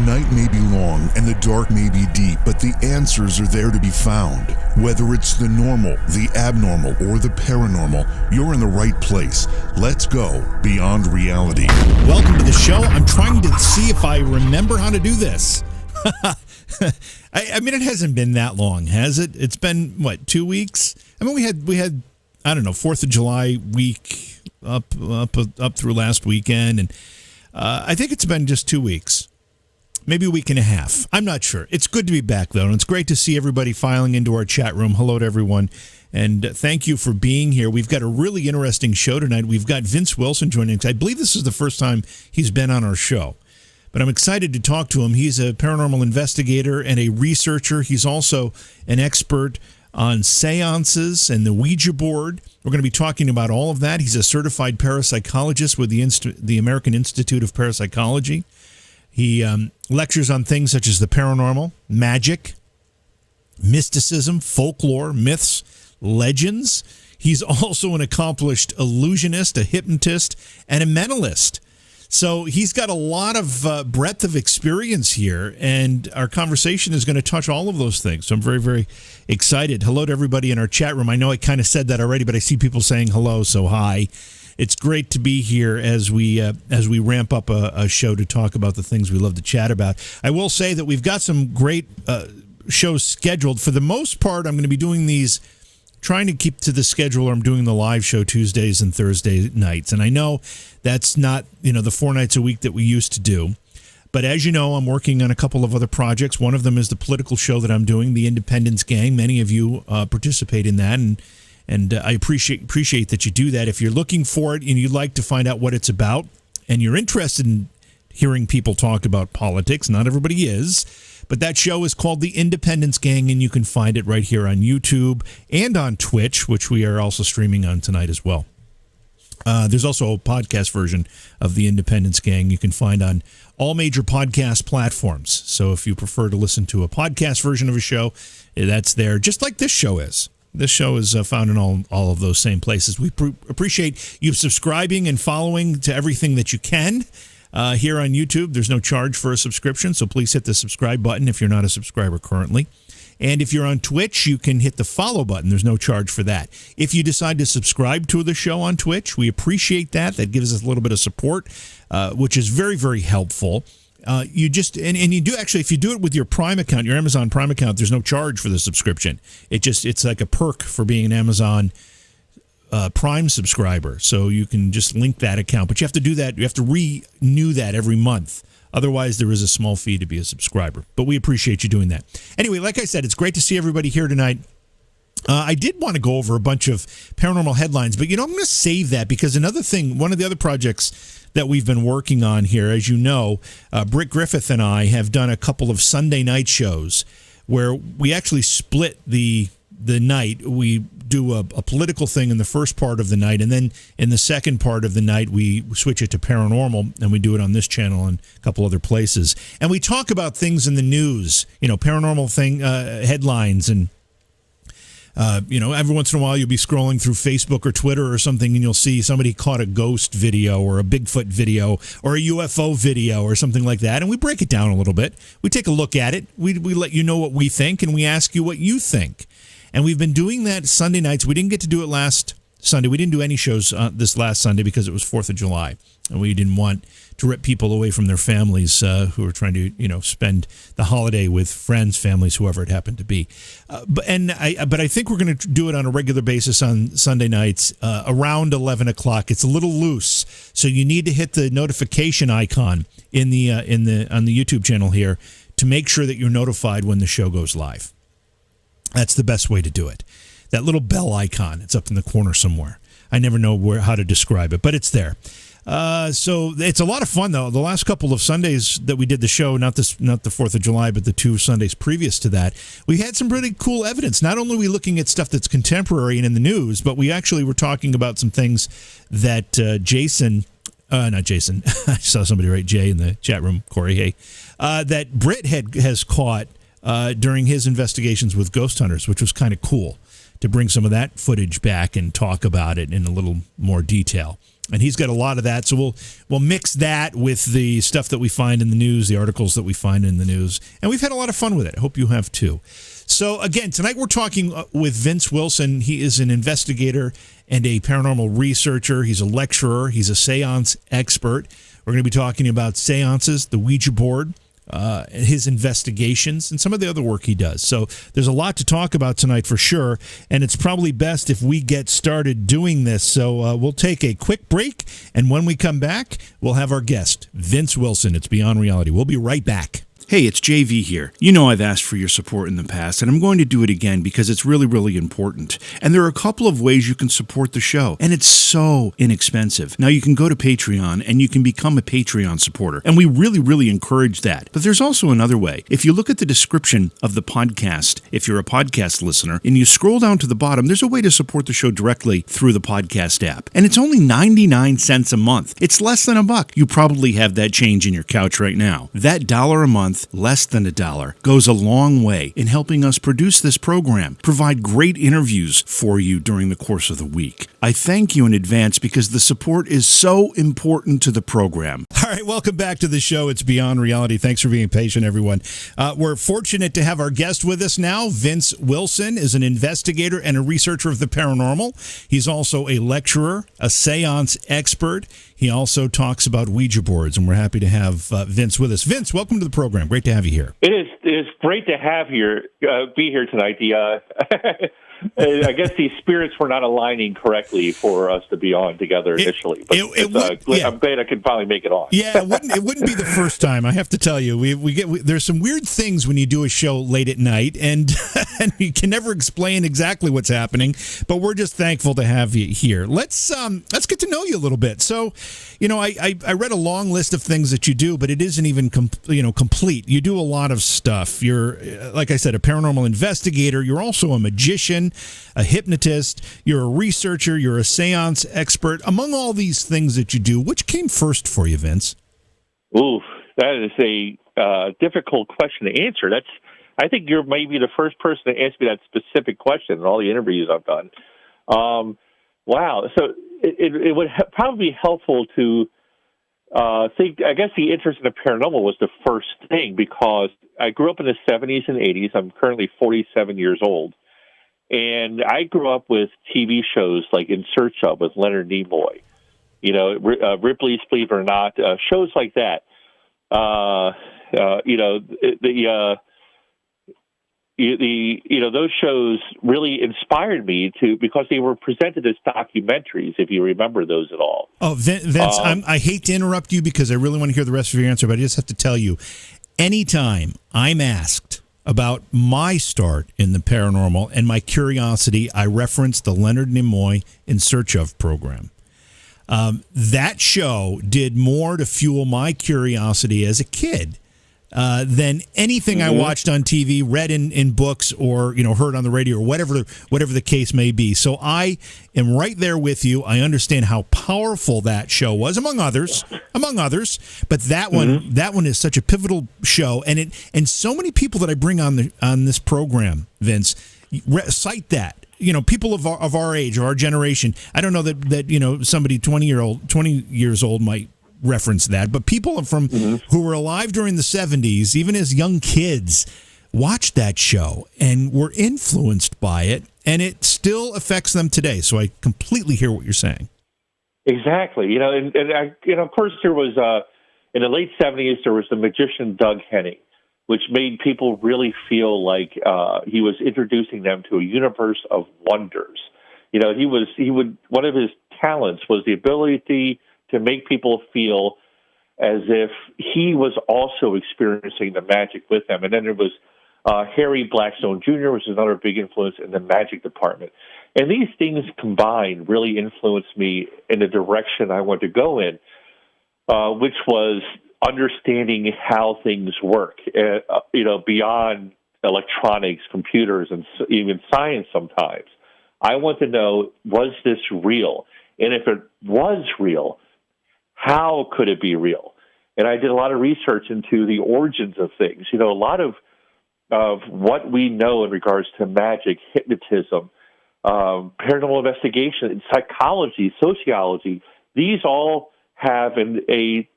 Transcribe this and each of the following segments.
night may be long and the dark may be deep, but the answers are there to be found. Whether it's the normal, the abnormal, or the paranormal, you're in the right place. Let's go beyond reality. Welcome to the show. I'm trying to see if I remember how to do this. I mean, it hasn't been that long, has it? It's been, what, 2 weeks? I mean, we had I don't know, 4th of July week up through last weekend, and I think it's been just 2 weeks. Maybe a week and a half. I'm not sure. It's good to be back, though, and it's great to see everybody filing into our chat room. Hello to everyone, and thank you for being here. We've got a really interesting show tonight. We've got Vince Wilson joining us. I believe this is the first time he's been on our show, but I'm excited to talk to him. He's a paranormal investigator and a researcher. He's also an expert on seances and the Ouija board. We're going to be talking about all of that. He's a certified parapsychologist with the American Institute of Parapsychology. He lectures on things such as the paranormal, magic, mysticism, folklore, myths, legends. He's also an accomplished illusionist, a hypnotist, and a mentalist. So he's got a lot of breadth of experience here, and our conversation is going to touch all of those things. So I'm very, very excited. Hello to everybody in our chat room. I know I kind of said that already, but I see people saying hello, so hi. It's great to be here as we ramp up a show to talk about the things we love to chat about. I will say that we've got some great shows scheduled. For the most part, I'm going to be doing these, trying to keep to the schedule. I'm doing the live show Tuesdays and Thursday nights, and I know that's not the 4 nights a week that we used to do. But as you know, I'm working on a couple of other projects. One of them is the political show that I'm doing, the Independence Gang. Many of you participate in that, and I appreciate that you do that. If you're looking for it and you'd like to find out what it's about, and you're interested in hearing people talk about politics, not everybody is, but that show is called The Independence Gang, and you can find it right here on YouTube and on Twitch, which we are also streaming on tonight as well. There's also a podcast version of The Independence Gang you can find on all major podcast platforms. So if you prefer to listen to a podcast version of a show, that's there, just like this show is. This show is found in all of those same places. We appreciate you subscribing and following to everything that you can. Here on YouTube, there's no charge for a subscription, so please hit the subscribe button if you're not a subscriber currently. And if you're on Twitch, you can hit the follow button. There's no charge for that. If you decide to subscribe to the show on Twitch, we appreciate that. That gives us a little bit of support, which is very, very helpful. You do actually, if you do it with your Prime account, your Amazon Prime account, there's no charge for the subscription. It's like a perk for being an Amazon Prime subscriber. So you can just link that account, but you have to do that. You have to renew that every month. Otherwise, there is a small fee to be a subscriber. But we appreciate you doing that. Anyway, like I said, it's great to see everybody here tonight. I did want to go over a bunch of paranormal headlines, but I'm going to save that because one of the other projects that we've been working on here, as you know, Britt Griffith and I have done a couple of Sunday night shows where we actually split the night. We do a political thing in the first part of the night, and then in the second part of the night we switch it to paranormal, and we do it on this channel and a couple other places. And we talk about things in the news, paranormal headlines, and every once in a while you'll be scrolling through Facebook or Twitter or something, and you'll see somebody caught a ghost video or a Bigfoot video or a UFO video or something like that, and we break it down a little bit. We take a look at it. We let you know what we think, and we ask you what you think. And we've been doing that Sunday nights. We didn't get to do it last Sunday. We didn't do any shows this last Sunday because it was 4th of July. And we didn't want to rip people away from their families who were trying to, spend the holiday with friends, families, whoever it happened to be. But I think we're going to do it on a regular basis on Sunday nights around 11 o'clock. It's a little loose, so you need to hit the notification icon on the YouTube channel here to make sure that you're notified when the show goes live. That's the best way to do it. That little bell icon, it's up in the corner somewhere. I never know how to describe it, but it's there. So it's a lot of fun, though. The last couple of Sundays that we did the show, not the 4th of July, but the 2 Sundays previous to that, we had some pretty cool evidence. Not only are we looking at stuff that's contemporary and in the news, but we actually were talking about some things that not Jason, I saw somebody write Jay in the chat room, Corey, hey, that Britt has caught during his investigations with ghost hunters, which was kind of cool to bring some of that footage back and talk about it in a little more detail. And he's got a lot of that, so we'll mix that with the stuff that we find in the news, the articles that we find in the news, and we've had a lot of fun with it. I hope you have too. So again, tonight we're talking with Vince Wilson. He is an investigator and a paranormal researcher. He's a lecturer. He's a seance expert. We're going to be talking about seances, the Ouija board, his investigations, and some of the other work he does. So there's a lot to talk about tonight for sure, and it's probably best if we get started doing this. So we'll take a quick break, and when we come back, we'll have our guest, Vince Wilson. It's Beyond Reality. We'll be right back. Hey, it's JV here. You know I've asked for your support in the past, and I'm going to do it again because it's really, really important. And there are a couple of ways you can support the show, and it's so inexpensive. Now, you can go to Patreon, and you can become a Patreon supporter, and we really, really encourage that. But there's also another way. If you look at the description of the podcast, if you're a podcast listener, and you scroll down to the bottom, there's a way to support the show directly through the podcast app. And it's only 99 cents a month. It's less than $1. You probably have that change in your couch right now. That $1 a month, less than $1, goes a long way in helping us produce this program, provide great interviews for you during the course of the week. I thank you in advance because the support is so important to the program. All right, welcome back to the show. It's Beyond Reality. Thanks for being patient, everyone. We're fortunate to have our guest with us now. Vince Wilson is an investigator and a researcher of the paranormal. He's also a lecturer, a seance expert. He also talks about Ouija boards, and we're happy to have Vince with us. Vince, welcome to the program. Great to have you here. It is great to have be here tonight. I guess the spirits were not aligning correctly for us to be on together initially. But I'm glad I could finally make it on. Yeah, it wouldn't be the first time. I have to tell you, there's some weird things when you do a show late at night, and and you can never explain exactly what's happening. But we're just thankful to have you here. Let's get to know you a little bit. So, I read a long list of things that you do, but it isn't even complete. You do a lot of stuff. You're, like I said, a paranormal investigator. You're also a magician, a hypnotist, you're a researcher, you're a seance expert. Among all these things that you do, which came first for you, Vince? Ooh, that is a difficult question to answer. I think you're maybe the first person to ask me that specific question in all the interviews I've done. Wow. So it would probably be helpful to think, I guess the interest in the paranormal was the first thing because I grew up in the 70s and 80s. I'm currently 47 years old. And I grew up with TV shows like In Search Of with Leonard Nimoy, Ripley's Believe It or Not, shows like that. Those shows really inspired me because they were presented as documentaries, if you remember those at all. Oh, Vince, I hate to interrupt you because I really want to hear the rest of your answer, but I just have to tell you, anytime I'm asked about my start in the paranormal and my curiosity, I reference the Leonard Nimoy In Search Of program. That show did more to fuel my curiosity as a kid than anything I watched on TV, read in books, or heard on the radio, or whatever the case may be. So I am right there with you. I understand how powerful that show was, among others. But that one is such a pivotal show, and so many people that I bring on this program, Vince, cite that. People of our age, of our generation. I don't know that somebody 20 years old might reference that, but people who were alive during the 70s, even as young kids, watched that show and were influenced by it, and it still affects them today. So I completely hear what you're saying. Exactly. Of course, there was in the late 70s there was the magician Doug Henning, which made people really feel like he was introducing them to a universe of wonders. One of his talents was the ability to make people feel as if he was also experiencing the magic with them. And then there was Harry Blackstone Jr., which is another big influence in the magic department. And these things combined really influenced me in the direction I want to go in, which was understanding how things work, beyond electronics, computers, and even science sometimes. I want to know, was this real? And if it was real, how could it be real? And I did a lot of research into the origins of things. A lot of what we know in regards to magic, hypnotism, paranormal investigation, psychology, sociology, These all have a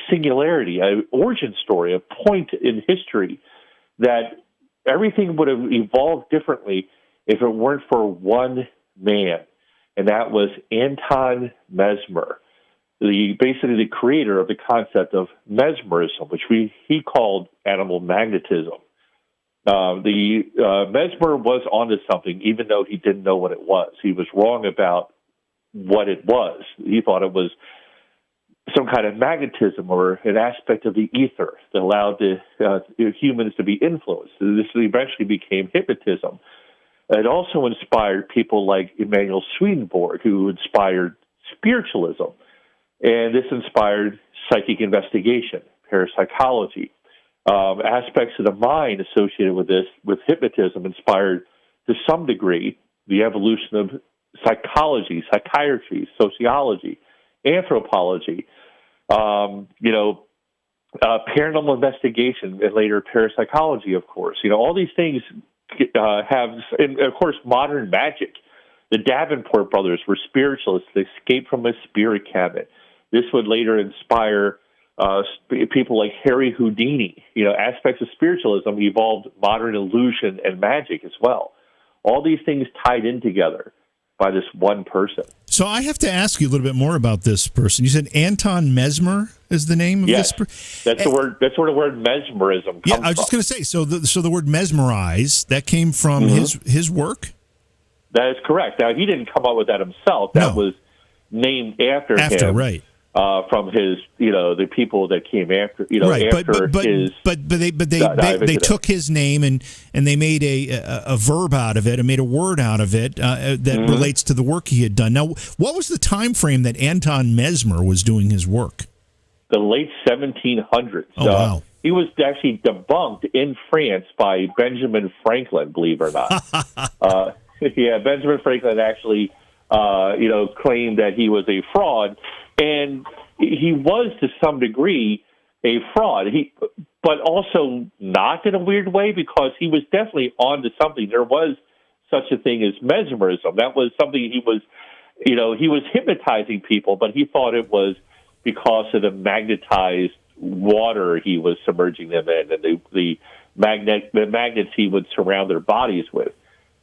singularity, an origin story, a point in history that everything would have evolved differently if it weren't for one man, and that was Anton Mesmer, basically the creator of the concept of mesmerism, which he called animal magnetism. Mesmer was onto something, even though he didn't know what it was. He was wrong about what it was. He thought it was some kind of magnetism or an aspect of the ether that allowed humans to be influenced. This eventually became hypnotism. It also inspired people like Emanuel Swedenborg, who inspired spiritualism. And this inspired psychic investigation, parapsychology. Aspects of the mind associated with this, with hypnotism, inspired to some degree the evolution of psychology, psychiatry, sociology, anthropology, paranormal investigation, and later parapsychology, of course. All these things have, and of course, modern magic. The Davenport brothers were spiritualists. They escaped from a spirit cabinet. This would later inspire people like Harry Houdini. Aspects of spiritualism evolved modern illusion and magic as well. All these things tied in together by this one person. So I have to ask you a little bit more about this person. You said Anton Mesmer is the name of this person? That's the word. That's where the word mesmerism comes from. I was just going to say, so the word mesmerize, that came from his work? That is correct. Now, he didn't come up with that himself. That was named after him. Right. From his, the people that came after, right. after his. But they took his name and they made a verb out of it and made a word out of it that relates to the work he had done. Now, what was the time frame that Anton Mesmer was doing his work? The late 1700s. Oh, wow. He was actually debunked in France by Benjamin Franklin, believe it or not. Benjamin Franklin actually, claimed that he was a fraud. And he was, to some degree, a fraud. But also not in a weird way, because he was definitely onto something. There was such a thing as mesmerism. That was something he was hypnotizing people, but he thought it was because of the magnetized water he was submerging them in, and the magnets he would surround their bodies with.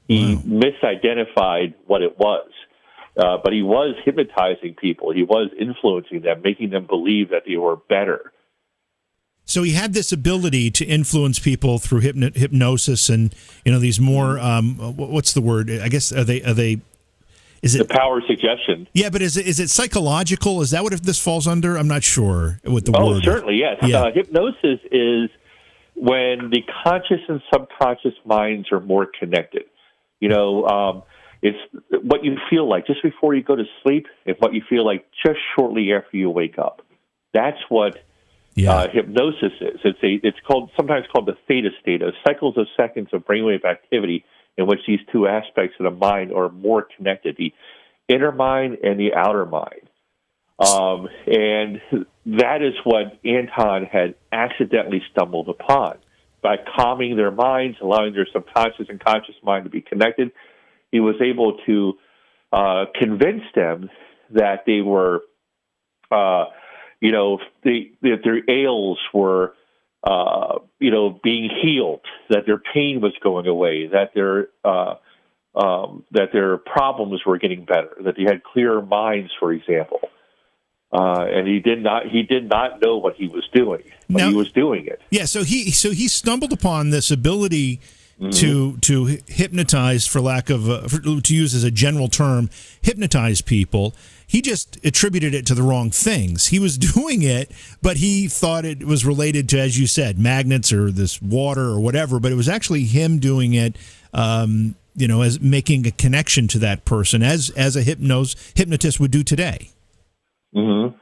He misidentified what it was. But he was hypnotizing people. He was influencing them, making them believe that they were better. So he had this ability to influence people through hypnosis and, these more, what's the word? I guess, is it the power of suggestion? Yeah, but is it psychological? Is that what this falls under? I'm not sure what the word is. Oh, certainly, yes. Yeah. Hypnosis is when the conscious and subconscious minds are more connected. It's what you feel like just before you go to sleep and what you feel like just shortly after you wake up. That's what hypnosis is. It's sometimes called the theta state, of cycles of seconds of brainwave activity in which these two aspects of the mind are more connected, the inner mind and the outer mind. And that is what Anton had accidentally stumbled upon. By calming their minds, allowing their subconscious and conscious mind to be connected, he was able to convince them that they were, that their ails were, being healed, that their pain was going away, that their problems were getting better, that they had clearer minds, for example. And he did not know what he was doing, but he was doing it. Yeah, so he stumbled upon this ability to hypnotize, for lack of to use as a general term, hypnotize people. He just attributed it to the wrong things. He was doing it, but he thought it was related to, as you said, magnets or this water or whatever. But it was actually him doing it, as making a connection to that person, as a hypnotist would do today. Mm-hmm.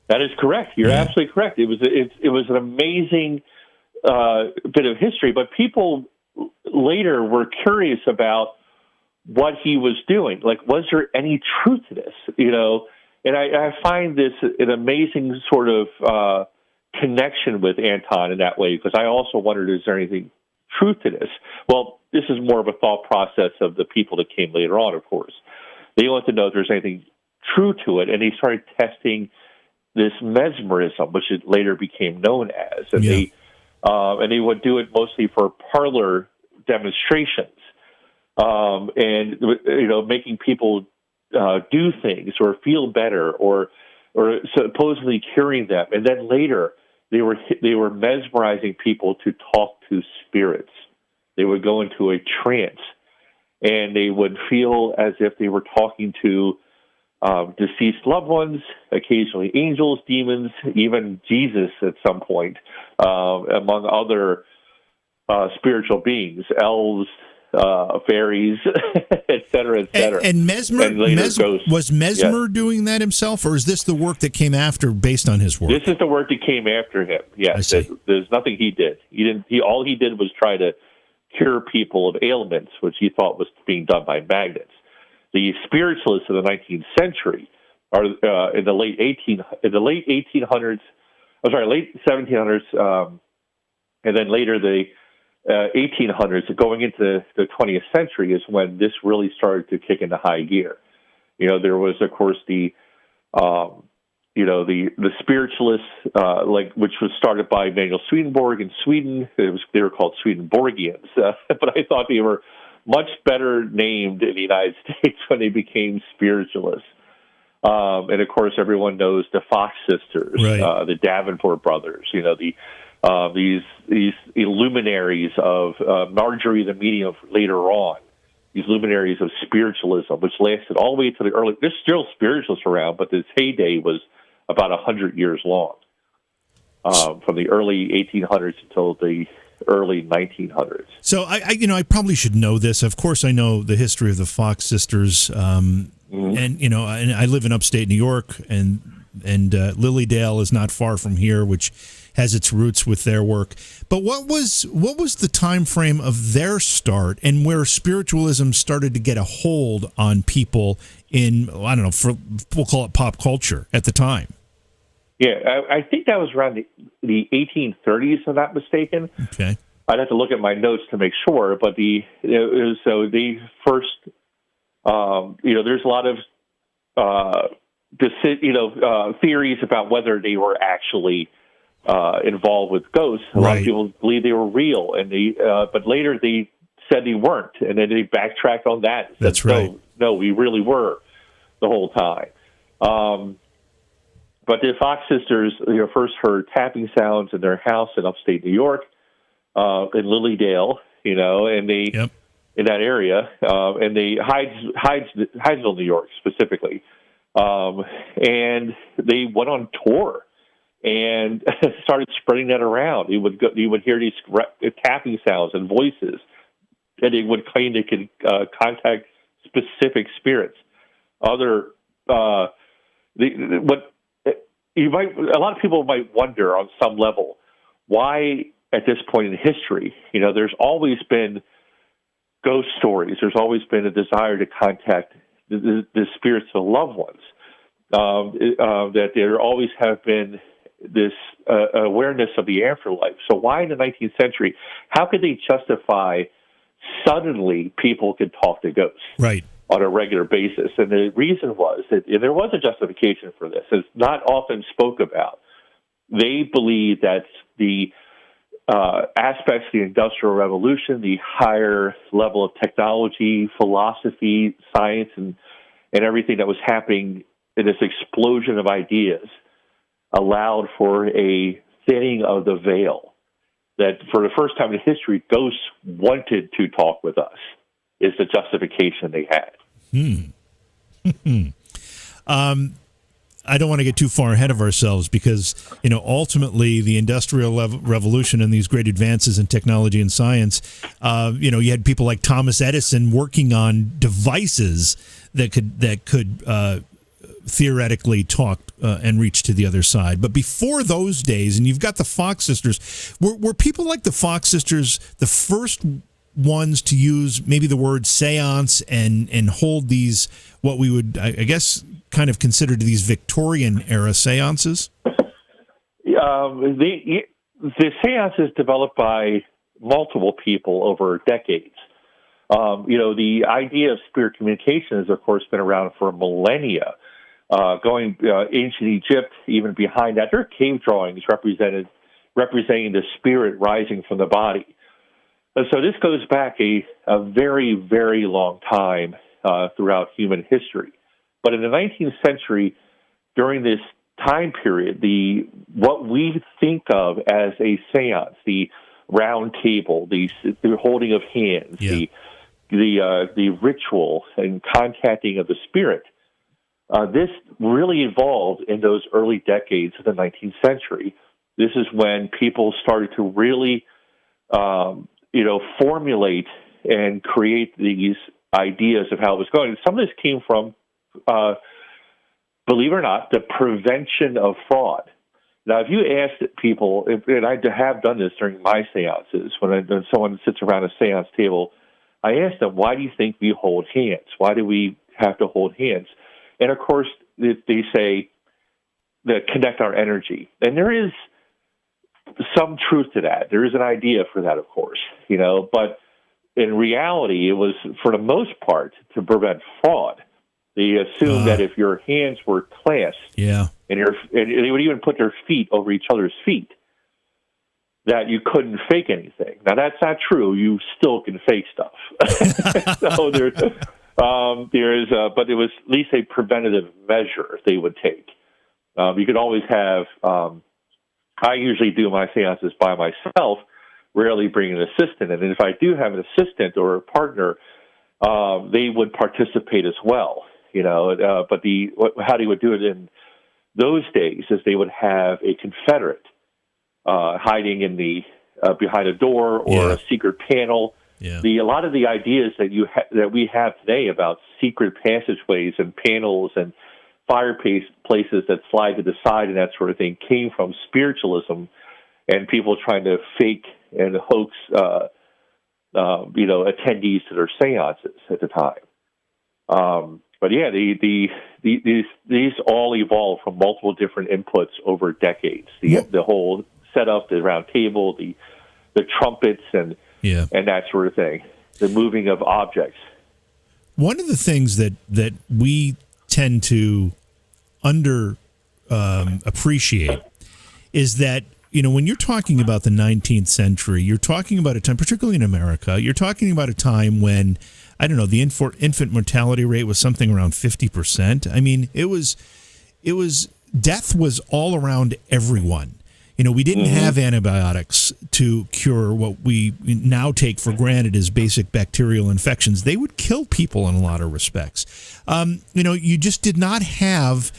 That is correct. You're absolutely correct. It was an amazing bit of history, but people later were curious about what he was doing. Like, was there any truth to this? And I find this an amazing sort of connection with Anton in that way, because I also wondered, is there anything truth to this? Well, this is more of a thought process of the people that came later on, of course. They want to know if there's anything true to it, and they started testing this mesmerism, which it later became known as, and they would do it mostly for parlor demonstrations, and making people do things or feel better, or supposedly curing them, and then later they were mesmerizing people to talk to spirits. They would go into a trance, and they would feel as if they were talking to deceased loved ones, occasionally angels, demons, even Jesus at some point, among other spiritual beings, elves, fairies, et cetera, et cetera. And Mesmer, and later ghosts. Was Mesmer doing that himself, or is this the work that came after based on his work? This is the work that came after him. Yes, I see. There's nothing he did. All he did was try to cure people of ailments, which he thought was being done by magnets. The spiritualists of the 19th century are in the late 1700s, and then later the 1800s, going into the 20th century is when this really started to kick into high gear. There was, of course, the spiritualists, which was started by Emanuel Swedenborg in Sweden. They were called Swedenborgians, but I thought they were much better named in the United States when they became spiritualists. And of course, everyone knows the Fox sisters, right. The Davenport brothers. These luminaries of Marjorie the Medium later on. These luminaries of spiritualism, which lasted all the way to the early. There's still spiritualists around, but this heyday was about 100 years long, from the early 1800s until the early 1900s. So I probably should know this. Of course, I know the history of the Fox sisters, and I live in upstate New York, and Lilydale is not far from here, which has its roots with their work. But what was the time frame of their start, and where spiritualism started to get a hold on people in, I don't know, we'll call it pop culture at the time? Yeah, I think that was around the 1830s, if I'm not mistaken. Okay. I'd have to look at my notes to make sure, but the first, there's a lot of, theories about whether they were actually involved with ghosts. A lot of people believe they were real, and but later they said they weren't, and then they backtracked on that. That's right. No, we really were the whole time. But the Fox sisters, first heard tapping sounds in their house in upstate New York, in Lilydale, and they in that area, and they Hydesville, New York specifically, and they went on tour and started spreading that around. You would hear these tapping sounds and voices, and they would claim they could contact specific spirits. A lot of people might wonder on some level why at this point in history, there's always been ghost stories. There's always been a desire to contact the spirits of loved ones. That there always have been this awareness of the afterlife. So why in the 19th century, how could they justify suddenly people could talk to ghosts? Right. On a regular basis. And the reason was that there was a justification for this. It's not often spoke about. They believe that the aspects of the Industrial Revolution, the higher level of technology, philosophy, science, and everything that was happening in this explosion of ideas allowed for a thinning of the veil. That for the first time in history, ghosts wanted to talk with us, is the justification they had. I don't want to get too far ahead of ourselves because, ultimately the Industrial Revolution and these great advances in technology and science, you had people like Thomas Edison working on devices that could theoretically talk and reach to the other side. But before those days, and you've got the Fox sisters, were people like the Fox sisters the first ones to use maybe the word seance and hold these, what we would, I guess, kind of consider to these Victorian era seances? The seances developed by multiple people over decades. The idea of spirit communication has, of course, been around for millennia. Going ancient Egypt, even behind that, there are cave drawings representing the spirit rising from the body. And so this goes back a very, very long time throughout human history. But in the 19th century, during this time period, what we think of as a seance, the round table, the holding of hands, the ritual and contacting of the spirit, this really evolved in those early decades of the 19th century. This is when people started to really, formulate and create these ideas of how it was going. And some of this came from, believe it or not, the prevention of fraud. Now, if you asked people, and I have done this during my seances, when someone sits around a seance table, I ask them, why do you think we hold hands? Why do we have to hold hands? And, of course, they say that connect our energy. And there is some truth to that. There is an idea for that, of course, but in reality, it was, for the most part, to prevent fraud. They assumed that if your hands were clasped, and they would even put their feet over each other's feet, that you couldn't fake anything. Now, that's not true. You still can fake stuff. So but it was at least a preventative measure they would take. You could always have. I usually do my seances by myself, rarely bring an assistant. And if I do have an assistant or a partner, they would participate as well. But how they would do it in those days is they would have a confederate hiding in behind a door or a secret panel. Yeah. A lot of the ideas that we have today about secret passageways and panels and fireplaces that slide to the side and that sort of thing came from spiritualism and people trying to fake and hoax, attendees to their seances at the time. But yeah, these all evolved from multiple different inputs over decades. The whole setup, the round table, the trumpets, and that sort of thing. The moving of objects. One of the things that we tend to appreciate is that, when you're talking about the 19th century, you're talking about a time, particularly in America, you're talking about a time when, I don't know, the infant mortality rate was something around 50%. I mean, it was death was all around everyone. We didn't have antibiotics to cure what we now take for granted as basic bacterial infections. They would kill people in a lot of respects. You just did not have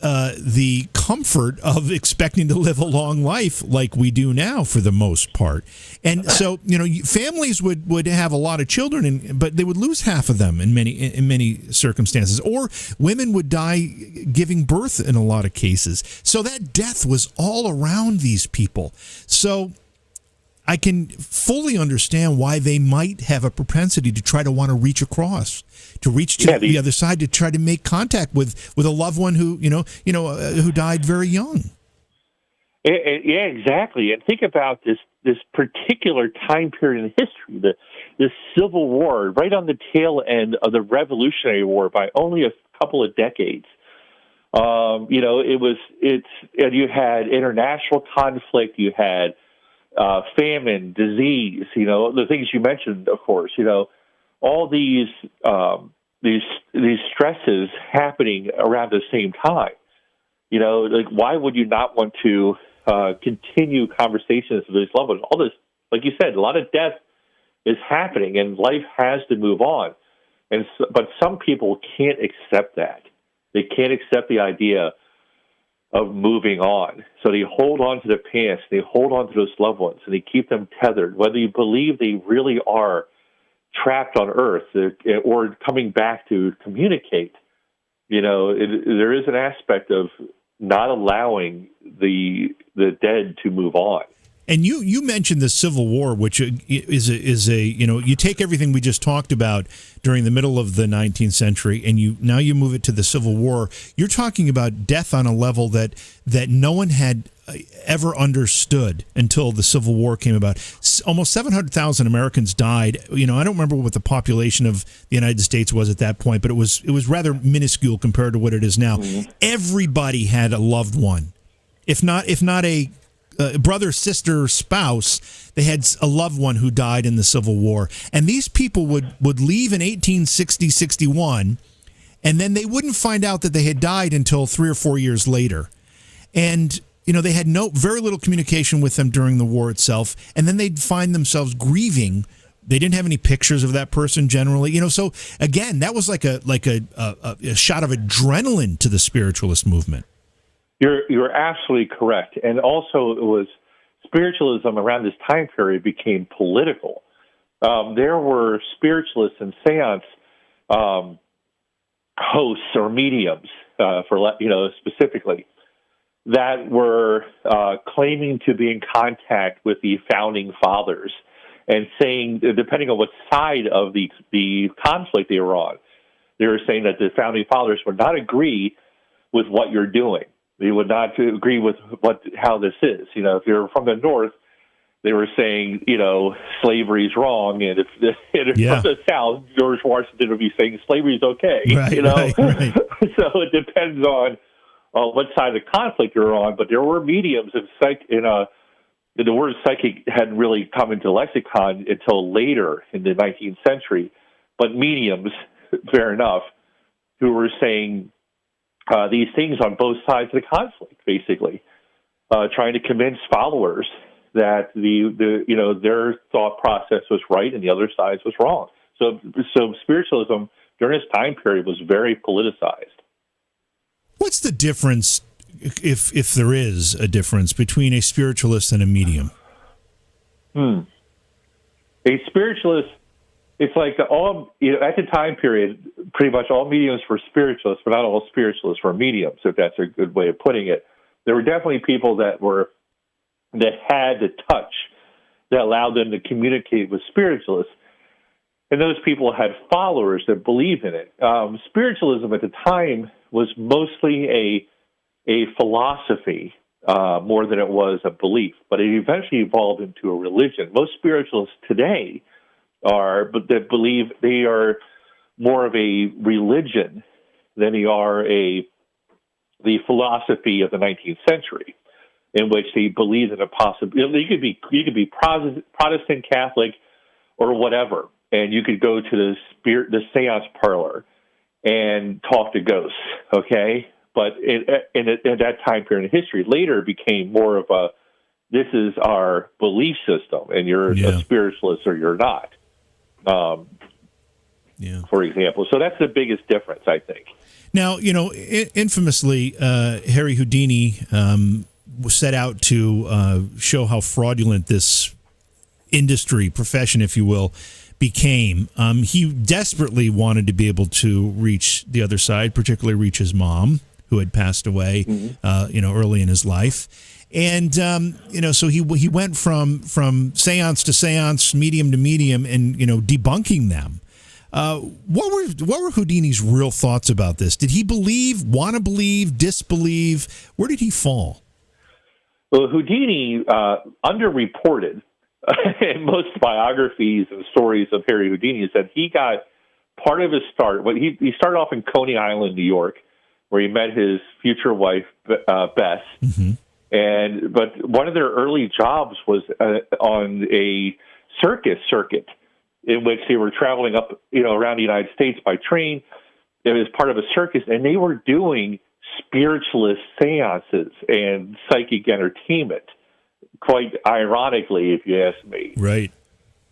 the comfort of expecting to live a long life like we do now for the most part. And so, families would have a lot of children, but they would lose half of them in many circumstances, or women would die giving birth in a lot of cases. So that death was all around these people. So I can fully understand why they might have a propensity to try to want to reach across, to reach to the other side, to try to make contact with a loved one who who died very young. Yeah, exactly. And think about this particular time period in history, the Civil War, right on the tail end of the Revolutionary War by only a couple of decades. And you had international conflict, you had famine, disease, the things you mentioned, of course, all these stresses happening around the same time. Why would you not want to continue conversations with these loved ones? All this, like you said, a lot of death is happening, and life has to move on. But some people can't accept that. They can't accept the idea of moving on. So they hold on to the past, they hold on to those loved ones, and they keep them tethered. Whether you believe they really are trapped on Earth or coming back to communicate, there is an aspect of not allowing the dead to move on. And you mentioned the Civil War, which is a you take everything we just talked about during the middle of the 19th century, and you move it to the Civil War. You're talking about death on a level that no one had ever understood until the Civil War came about. Almost 700,000 Americans died. I don't remember what the population of the United States was at that point, but it was rather minuscule compared to what it is now. Mm-hmm. Everybody had a loved one, if not a brother, sister, spouse. They had a loved one who died in the Civil War. And these people would leave in 1860, 61, and then they wouldn't find out that they had died until 3 or 4 years later. And, they had very little communication with them during the war itself. And then they'd find themselves grieving. They didn't have any pictures of that person generally. So again, that was like a shot of adrenaline to the spiritualist movement. You're absolutely correct. And also it was spiritualism around this time period became political. There were spiritualists and seance hosts or mediums, specifically, that were claiming to be in contact with the founding fathers and saying, depending on what side of the conflict they were on, they were saying that the founding fathers would not agree with what you're doing. They would not agree with how this is. If you're from the North, they were saying, slavery is wrong, and if from the South, George Washington would be saying slavery is okay. Right. So it depends on what side of the conflict you're on. But there were mediums and the word psychic hadn't really come into lexicon until later in the 19th century. But mediums, fair enough, who were saying these things on both sides of the conflict, basically, trying to convince followers that their thought process was right and the other side's was wrong. So spiritualism during this time period was very politicized. What's the difference, if there is a difference, between a spiritualist and a medium? A spiritualist, it's like at the time period, pretty much all mediums were spiritualists, but not all spiritualists were mediums, if that's a good way of putting it. There were definitely people that had the touch that allowed them to communicate with spiritualists, and those people had followers that believed in it. Spiritualism at the time was mostly a philosophy more than it was a belief, but it eventually evolved into a religion. Most spiritualists today that believe they are more of a religion than they are the philosophy of the 19th century, in which they believe in a possibility. You could be Protestant, Catholic, or whatever, and you could go to the seance parlor and talk to ghosts. Okay, but in that time period in history, later it became more of this is our belief system, and you're a spiritualist or you're not. For example. So that's the biggest difference, I think. Now, infamously, Harry Houdini was set out to show how fraudulent this industry, profession, if you will, became. He desperately wanted to be able to reach the other side, particularly reach his mom, who had passed away, early in his life. And, so he went from seance to seance, medium to medium, and, debunking them. What were Houdini's real thoughts about this? Did he believe, want to believe, disbelieve? Where did he fall? Well, Houdini, underreported in most biographies and stories of Harry Houdini, is that he got part of his start. He started off in Coney Island, New York, where he met his future wife, Bess. Mm-hmm. But one of their early jobs was on a circus circuit, in which they were traveling up, around the United States by train. It was part of a circus, and they were doing spiritualist seances and psychic entertainment, quite ironically, if you ask me. Right.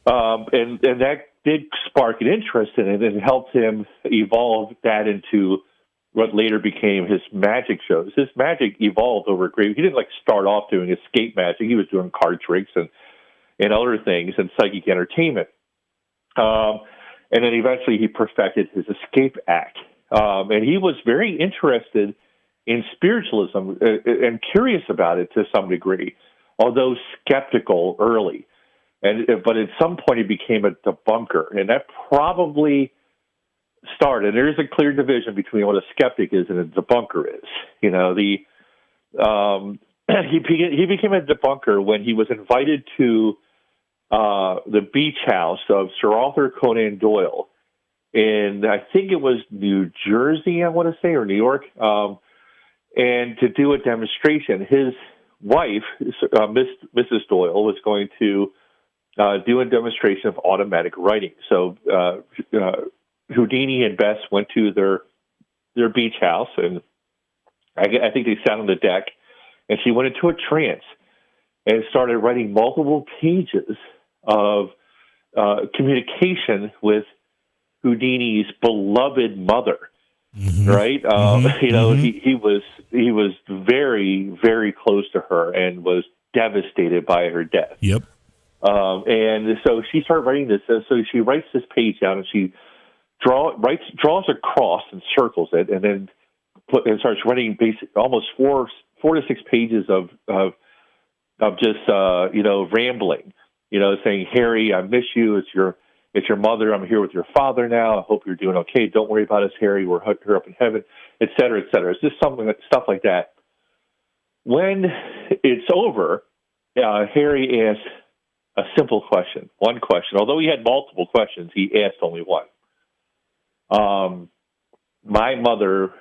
And that did spark an interest in it, and it helped him evolve that into what later became his magic shows. His magic evolved over a great. He didn't start off doing escape magic. He was doing card tricks and other things and psychic entertainment. And then eventually he perfected his escape act. And he was very interested in spiritualism and curious about it to some degree. although skeptical early. But at some point he became a debunker, and that probably started. There is a clear division between what a skeptic is and a debunker is. You know, he became a debunker when he was invited to the beach house of Sir Arthur Conan Doyle in, I think it was New Jersey, I want to say, or New York, and to do a demonstration. His wife, Mrs. Doyle, was going to do a demonstration of automatic writing. So Houdini and Bess went to their beach house, and I think they sat on the deck, and she went into a trance and started writing multiple pages of communication with Houdini's beloved mother. Mm-hmm. Right? You know, he was very, very close to her and was devastated by her death. Yep. And so she started writing this. So she writes this page down, and she draws a cross and circles it, and then starts writing almost four to 6 pages of just rambling. You know, saying, "Harry, I miss you. It's your mother. I'm here with your father now. I hope you're doing okay. Don't worry about us, Harry. We're here up in heaven," et cetera, et cetera. It's just stuff like that. When it's over, Harry asks a simple question, one question. Although he had multiple questions, he asked only one. My mother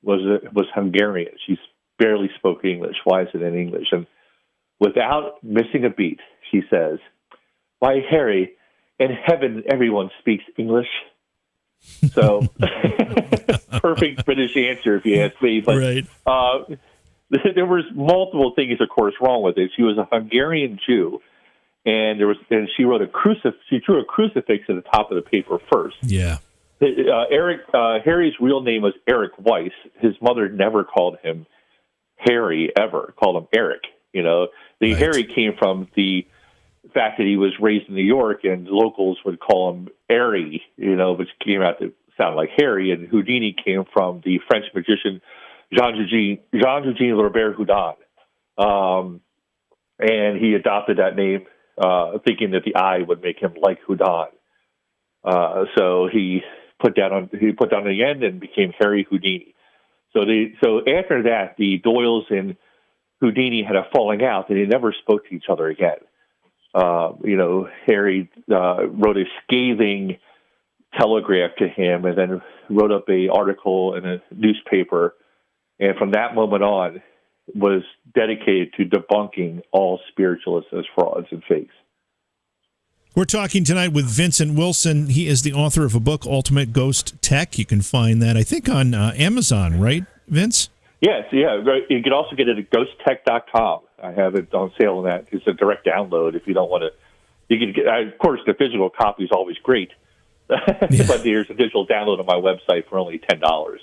was Hungarian. She barely spoke English. Why is it in English? And without missing a beat, she says, "Why, Harry, in heaven, everyone speaks English." So, perfect British answer, if you ask me. But right. There was multiple things, of course, wrong with it. She was a Hungarian Jew, and she wrote she drew a crucifix at the top of the paper first. Yeah. Harry's real name was Eric Weiss. His mother never called him Harry ever, called him Eric. You know, the right. Harry came from the fact that he was raised in New York, and locals would call him Harry, you know, which came out to sound like Harry. And Houdini came from the French magician Jean-Eugène Robert Houdin. And he adopted that name, thinking that the I would make him like Houdin. So he put down on the end and became Harry Houdini. So after that, the Doyles and Houdini had a falling out, and they never spoke to each other again. Harry wrote a scathing telegraph to him, and then wrote up an article in a newspaper, and from that moment on was dedicated to debunking all spiritualists as frauds and fakes. We're talking tonight with Vincent Wilson. He is the author of a book, Ultimate Ghost Tech. You can find that, I think, on Amazon, right, Vince? Yes, yeah. You can also get it at ghosttech.com. I have it on sale in that. It's a direct download if you don't want to. You can get, of course, the physical copy is always great, yeah. But there's a digital download on my website for only $10.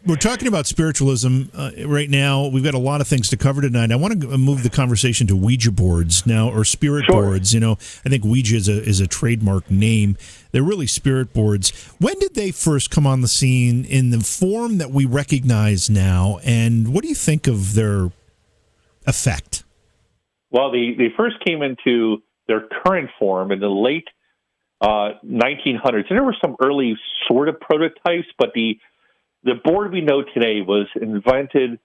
We're talking about spiritualism right now. We've got a lot of things to cover tonight. I want to move the conversation to Ouija boards now, or spirit Sure. boards. You know, I think Ouija is a trademark name. They're really spirit boards. When did they first come on the scene in the form that we recognize now, and what do you think of their effect? Well, they first came into their current form in the late 1900s, and there were some early sort of prototypes, but the board we know today was invented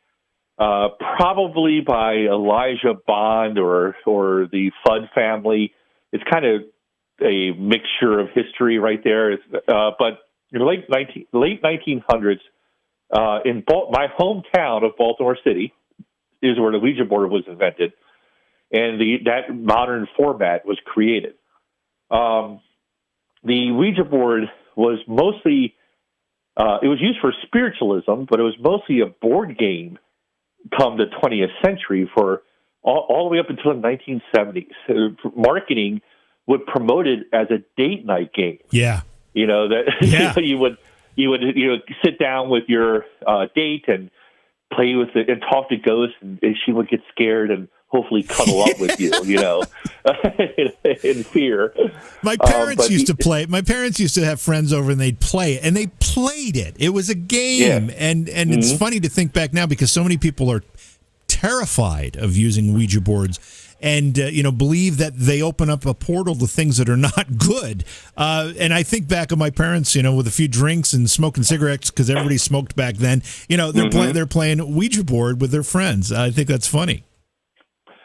probably by Elijah Bond or the Fudd family. It's kind of a mixture of history right there. But in the late 1900s, in my hometown of Baltimore City is where the Ouija board was invented, and that modern format was created. The Ouija board was mostly it was used for spiritualism, but it was mostly a board game come the 20th century for all the way up until the 1970s. Marketing would promote it as a date night game. Yeah. You know, that yeah. you would sit down with your date and play with it and talk to ghosts, and she would get scared and hopefully cuddle up with you, you know, in fear. My parents used to play. My parents used to have friends over, and they'd play it, and they played it. It was a game, yeah. and it's funny to think back now because so many people are terrified of using Ouija boards and, believe that they open up a portal to things that are not good. And I think back of my parents, with a few drinks and smoking cigarettes, because everybody smoked back then, they're playing Ouija board with their friends. I think that's funny.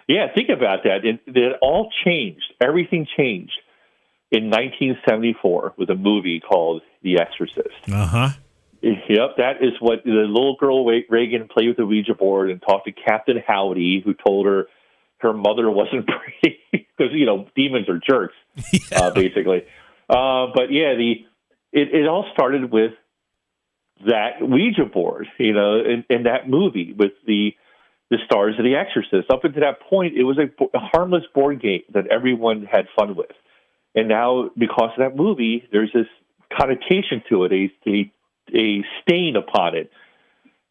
Yeah, think about that. It all changed. Everything changed in 1974 with a movie called The Exorcist. Uh-huh. Yep, that is what the little girl Reagan played with the Ouija board and talked to Captain Howdy, who told her mother wasn't pretty because demons are jerks, basically. But yeah, it all started with that Ouija board, in that movie with the stars of The Exorcist. Up until that point, it was a harmless board game that everyone had fun with, and now because of that movie, there's this connotation to it, a stain upon it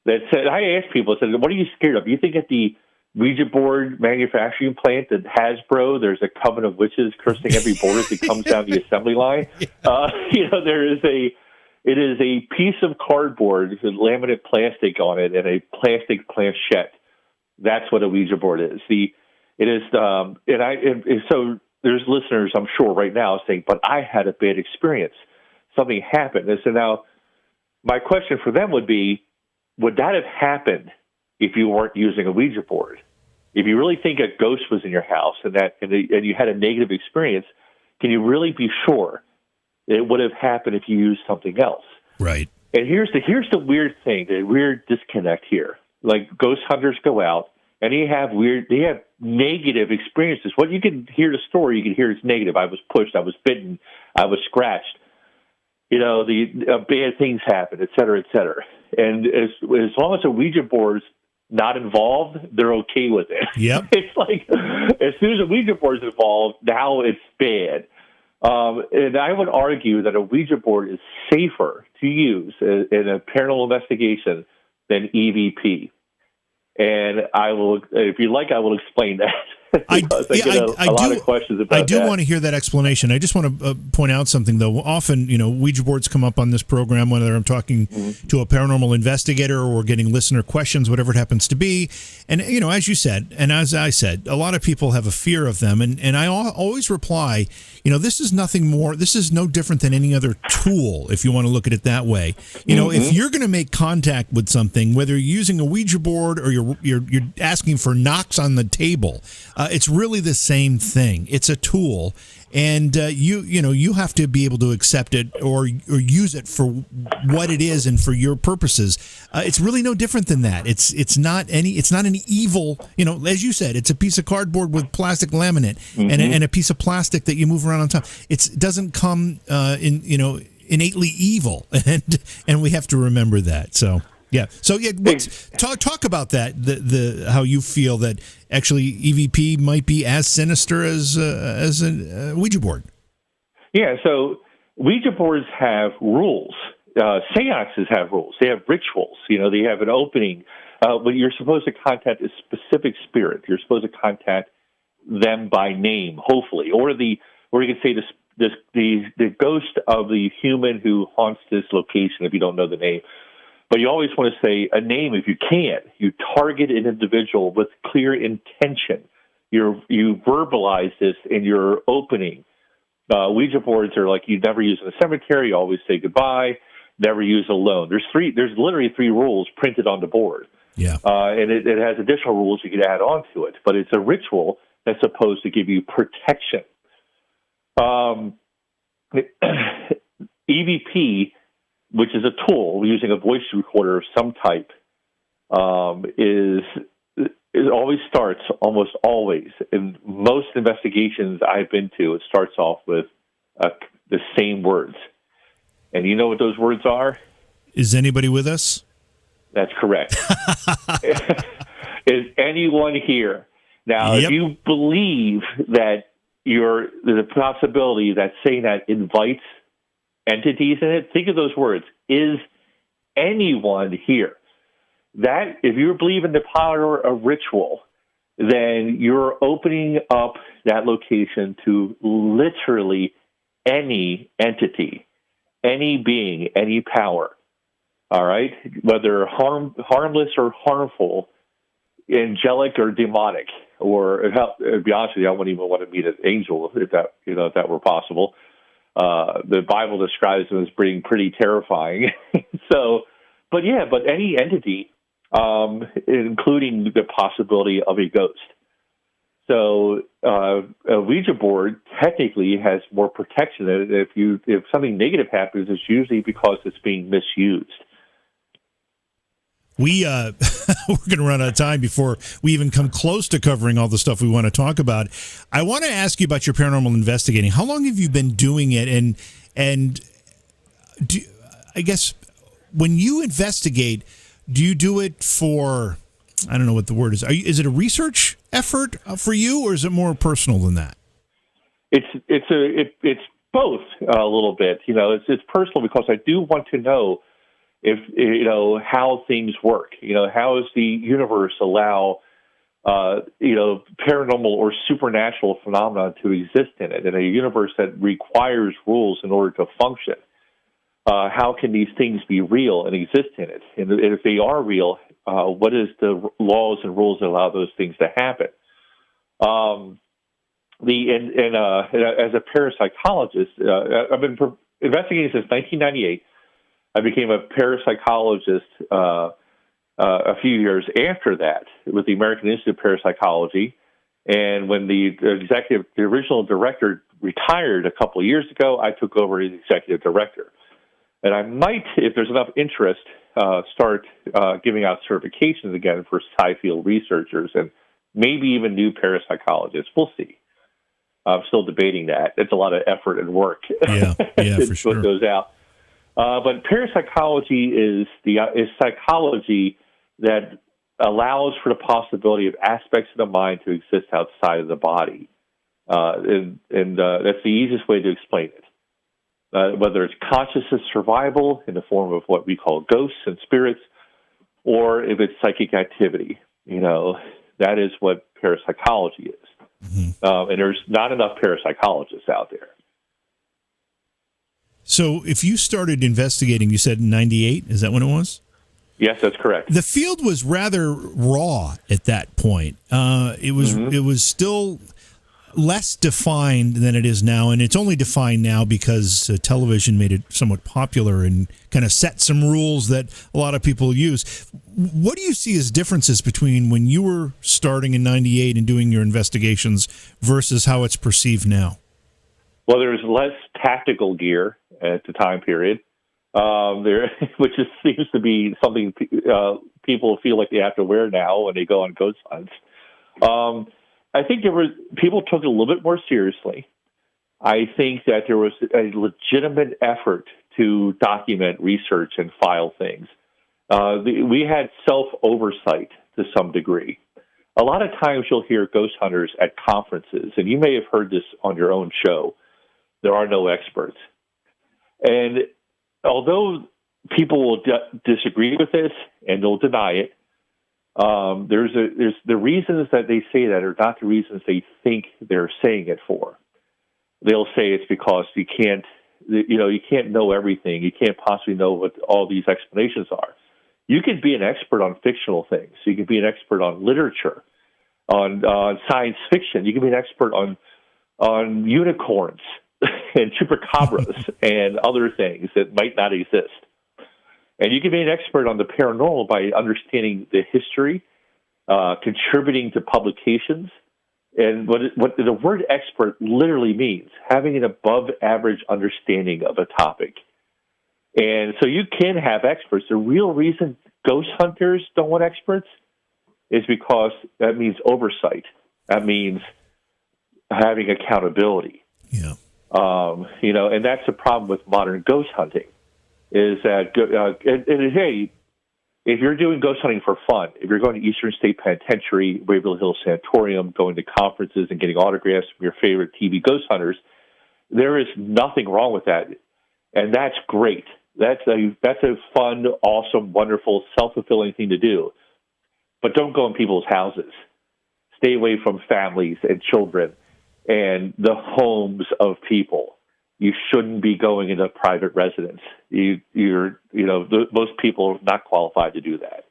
that said. I asked people, I said, "What are you scared of? You think at the Ouija board manufacturing plant at Hasbro, there's a coven of witches cursing every board as it comes down the assembly line?" It is a piece of cardboard with laminate plastic on it and a plastic planchette. That's what a Ouija board is. So there's listeners, I'm sure, right now saying, "But I had a bad experience. Something happened." And so now, my question for them would be, would that have happened if you weren't using a Ouija board? If you really think a ghost was in your house and you had a negative experience, can you really be sure it would have happened if you used something else? Right. And here's the weird thing, the weird disconnect here. Like, ghost hunters go out and they have negative experiences. What you can hear the story, you can hear it's negative. I was pushed, I was bitten, I was scratched. Bad things happen, et cetera, et cetera. And as long as a Ouija board's not involved, they're okay with it. Yep. It's like, as soon as a Ouija board's involved, now it's bad. And I would argue that a Ouija board is safer to use in a paranormal investigation than EVP. And if you like, I will explain that. I get a lot of questions about that. I do want to hear that explanation. I just want to point out something, though. Often, Ouija boards come up on this program, whether I'm talking to a paranormal investigator or we're getting listener questions, whatever it happens to be. And, as you said, and as I said, a lot of people have a fear of them. And I always reply, this is nothing more. This is no different than any other tool, if you want to look at it that way. If you're going to make contact with something, whether you're using a Ouija board or you're asking for knocks on the table, it's really the same thing. It's a tool, and you have to be able to accept it or use it for what it is and for your purposes. It's really no different than that. It's not an evil. As you said, it's a piece of cardboard with plastic laminate and a piece of plastic that you move around on top. It doesn't come innately evil, and we have to remember that. So. Yeah. So talk about that. The how you feel that actually EVP might be as sinister as a Ouija board. Yeah. So Ouija boards have rules. Seances have rules. They have rituals. They have an opening. When you're supposed to contact a specific spirit, you're supposed to contact them by name, hopefully, or you can say the ghost of the human who haunts this location. If you don't know the name. But you always want to say a name if you can. You target an individual with clear intention. You verbalize this in your opening. Ouija boards are like you never use in a cemetery. You always say goodbye. Never use alone. There's literally 3 rules printed on the board. Yeah. And it has additional rules you can add on to it. But it's a ritual that's supposed to give you protection. EVP, which is a tool using a voice recorder of some type, it always starts, almost always, in most investigations I've been to, it starts off with the same words. And you know what those words are? Is anybody with us? That's correct. Is anyone here? Now, Yep. If you believe that the possibility that saying that invites entities in it, think of those words. Is anyone here? That, if you believe in the power of ritual, then you're opening up that location to literally any entity, any being, any power. All right? Whether harmless or harmful, angelic or demonic, or to be honest with you, I wouldn't even want to meet an angel if that were possible. The Bible describes them as being pretty terrifying. But any entity, including the possibility of a ghost. So a Ouija board technically has more protection. If something negative happens, it's usually because it's being misused. We're going to run out of time before we even come close to covering all the stuff we want to talk about. I want to ask you about your paranormal investigating. How long have you been doing it? And I guess when you investigate, do you do it for, I don't know what the word is. Is it a research effort for you, or is it more personal than that? It's both a little bit. It's personal because I do want to know how things work. How does the universe allow paranormal or supernatural phenomena to exist in it, in a universe that requires rules in order to function? How can these things be real and exist in it? And if they are real, what is the laws and rules that allow those things to happen? As a parapsychologist, I've been investigating since 1998. I became a parapsychologist a few years after that with the American Institute of Parapsychology. And when the original director retired a couple of years ago, I took over as executive director. And I might, if there's enough interest, start giving out certifications again for sci-field researchers and maybe even new parapsychologists. We'll see. I'm still debating that. It's a lot of effort and work. Yeah, for sure. What goes out. But parapsychology is psychology that allows for the possibility of aspects of the mind to exist outside of the body. And that's the easiest way to explain it. Whether it's consciousness survival in the form of what we call ghosts and spirits, or if it's psychic activity. That is what parapsychology is. Mm-hmm. And there's not enough parapsychologists out there. So if you started investigating, you said in 98, is that when it was? Yes, that's correct. The field was rather raw at that point. It was still less defined than it is now, and it's only defined now because television made it somewhat popular and kind of set some rules that a lot of people use. What do you see as differences between when you were starting in 98 and doing your investigations versus how it's perceived now? Well, there's less tactical gear at the time period, which seems to be something people feel like they have to wear now when they go on ghost hunts. I think people took it a little bit more seriously. I think that there was a legitimate effort to document research and file things. We had self-oversight to some degree. A lot of times you'll hear ghost hunters at conferences, and you may have heard this on your own show. There are no experts. And although people will disagree with this and they'll deny it, there's the reasons that they say that are not the reasons they think they're saying it for. They'll say it's because you can't know everything. You can't possibly know what all these explanations are. You could be an expert on fictional things. You could be an expert on literature, on science fiction. You can be an expert on unicorns and chupacabras and other things that might not exist. And you can be an expert on the paranormal by understanding the history, contributing to publications. And what the word expert literally means, having an above-average understanding of a topic. And so you can have experts. The real reason ghost hunters don't want experts is because that means oversight. That means having accountability. Yeah. And that's the problem with modern ghost hunting. Is that, hey, if you're doing ghost hunting for fun, if you're going to Eastern State Penitentiary, Waverly Hills Sanatorium, going to conferences and getting autographs from your favorite TV ghost hunters, there is nothing wrong with that. And that's great. That's a fun, awesome, wonderful, self-fulfilling thing to do. But don't go in people's houses. Stay away from families and children and the homes of people. You shouldn't be going into private residence. Most people are not qualified to do that.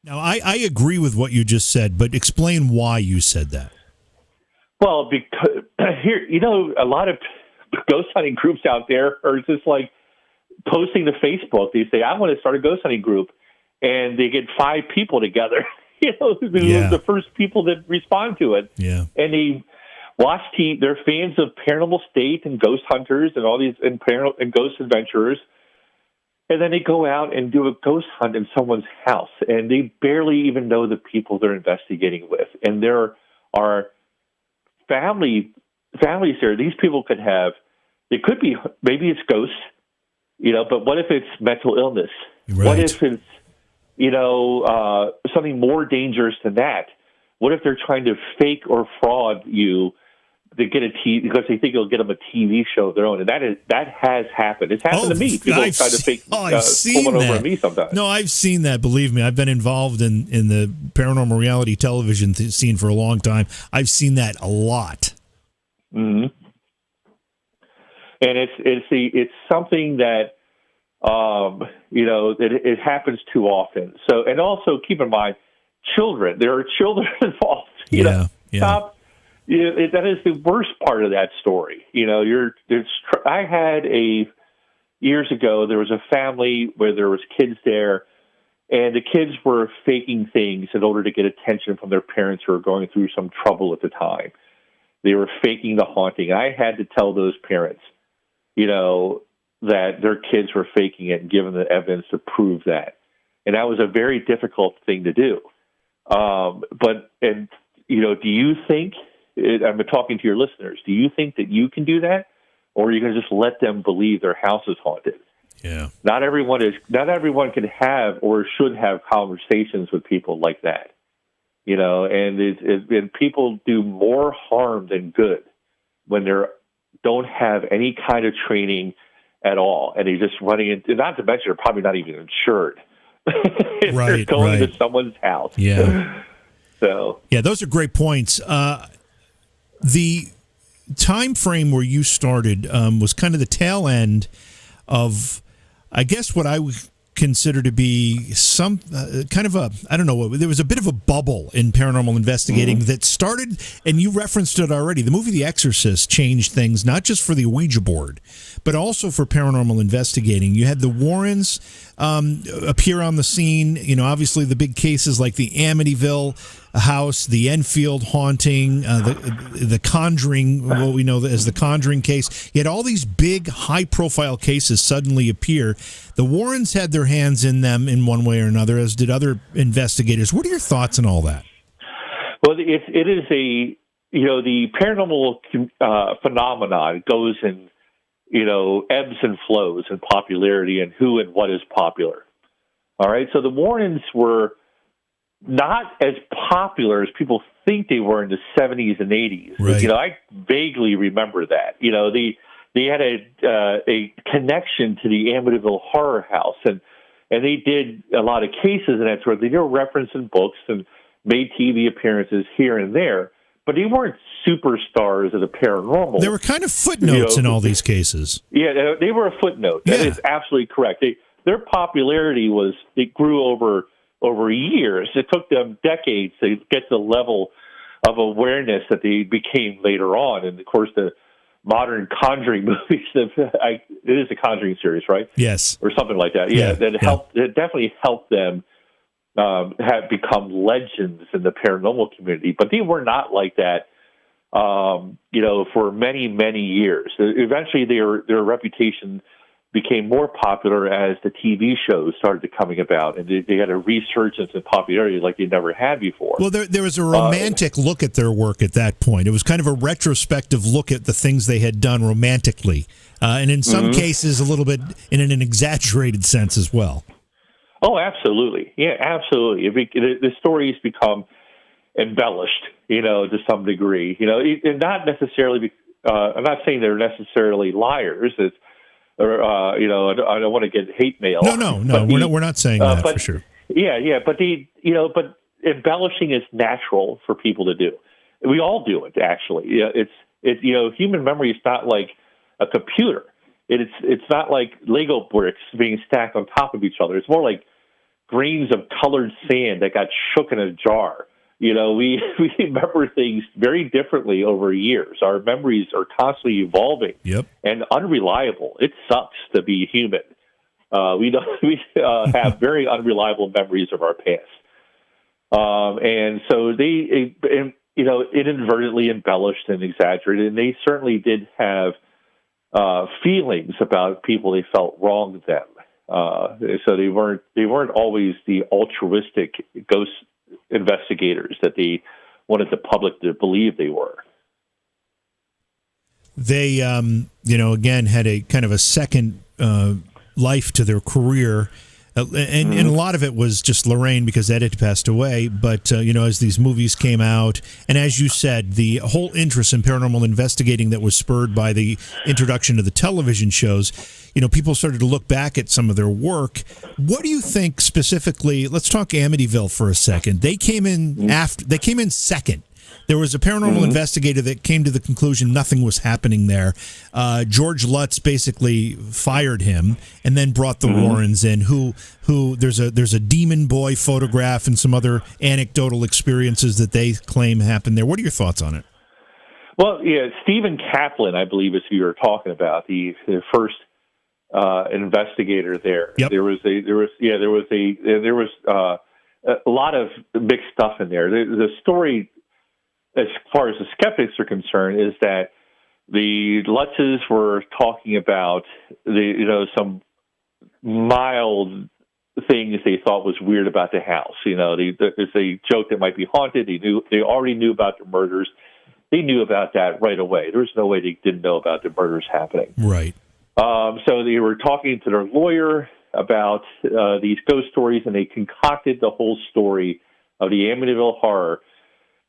Now, I agree with what you just said, but explain why you said that. Well, because here, a lot of ghost hunting groups out there are just like posting to Facebook. They say, I want to start a ghost hunting group, and they get 5 people together, the first people that respond to it. Yeah. And they watch they're fans of Paranormal State and ghost hunters and all these and ghost adventurers. And then they go out and do a ghost hunt in someone's house, and they barely even know the people they're investigating with. And there are families there. These people could be, maybe it's ghosts, but what if it's mental illness? Right. What if it's, something more dangerous than that? What if they're trying to fake or fraud you to get because they think it'll get them a TV show of their own? And that has happened. It's happened to me. People try to fake I've seen pull one that. over on me sometimes. No, I've seen that. Believe me, I've been involved in the paranormal reality television scene for a long time. I've seen that a lot. Mm-hmm. And it's something that it happens too often. So, and also keep in mind, children. There are children involved. Stop. That is the worst part of that story. I had years ago, there was a family where there was kids there, and the kids were faking things in order to get attention from their parents who were going through some trouble at the time. They were faking the haunting. I had to tell those parents, that their kids were faking it and giving the evidence to prove that. And that was a very difficult thing to do. Do you think, I'm talking to your listeners, do you think that you can do that? Or are you going to just let them believe their house is haunted? Yeah. Not everyone can have or should have conversations with people like that. And people do more harm than good when they don't have any kind of training at all, and they're just running into. Not to mention, they're probably not even insured. They're going to someone's house. Yeah. So. Yeah, those are great points. The time frame where you started was kind of the tail end of, I guess, what I would consider to be some kind of there was a bit of a bubble in paranormal investigating that started, and you referenced it already. The movie The Exorcist changed things, not just for the Ouija board, but also for paranormal investigating. You had the Warrens appear on the scene. Obviously the big cases like the Amityville house, the Enfield haunting, the Conjuring, what we know as the Conjuring case. You had all these big, high-profile cases suddenly appear. The Warrens had their hands in them in one way or another, as did other investigators. What are your thoughts on all that? Well, it is the paranormal phenomenon goes in, ebbs and flows in popularity and who and what is popular. All right, so the Warrens were not as popular as people think they were in the 70s and 80s. Right. I vaguely remember that. They had a connection to the Amityville horror house, and they did a lot of cases and that sort of thing. They were referenced in books and made TV appearances here and there, but they weren't superstars of the paranormal. They were kind of footnotes in all these cases. Yeah, they were a footnote. That is absolutely correct. Their popularity grew over years. It took them decades to get to the level of awareness that they became later on. And, of course, the modern Conjuring movies, it is a Conjuring series, right? Yes. Or something like that. Yeah, it definitely helped them have become legends in the paranormal community. But they were not like that, for many, many years. Eventually, their reputation became more popular as the TV shows started coming about, and they had a resurgence in popularity like they never had before. Well, there was a romantic look at their work at that point. It was kind of a retrospective look at the things they had done romantically, and in some cases a little bit in an exaggerated sense as well. Oh, absolutely. Yeah, absolutely. The stories become embellished, to some degree. And not necessarily, I'm not saying they're necessarily liars. I don't want to get hate mail. No. We're not saying that for sure. Yeah, but but embellishing is natural for people to do. We all do it, actually. It's human memory is not like a computer. It's not like Lego bricks being stacked on top of each other. It's more like grains of colored sand that got shook in a jar. You know, we remember things very differently over years. Our memories are constantly evolving and unreliable. It sucks to be human. We have very unreliable memories of our past. And so they inadvertently embellished and exaggerated, and they certainly did have feelings about people they felt wronged them. So they weren't always the altruistic ghost investigators that they wanted the public to believe they were. They, again, had a kind of a second life to their career. And a lot of it was just Lorraine because Ed had passed away. But, as these movies came out, and as you said, the whole interest in paranormal investigating that was spurred by the introduction of the television shows, people started to look back at some of their work. What do you think specifically? Let's talk Amityville for a second. They came in second. There was a paranormal investigator that came to the conclusion nothing was happening there. George Lutz basically fired him and then brought the Warrens in, who there's a demon boy photograph and some other anecdotal experiences that they claim happened there. What are your thoughts on it? Well, yeah, Stephen Kaplan, I believe, is who you were talking about, the first investigator there. Yep. There was a lot of mixed stuff in there. The story, as far as the skeptics are concerned, is that the Lutzes were talking about some mild things they thought was weird about the house. There's a joke that might be haunted. They already knew about the murders. They knew about that right away. There was no way they didn't know about the murders happening. Right. So they were talking to their lawyer about these ghost stories, and they concocted the whole story of the Amityville Horror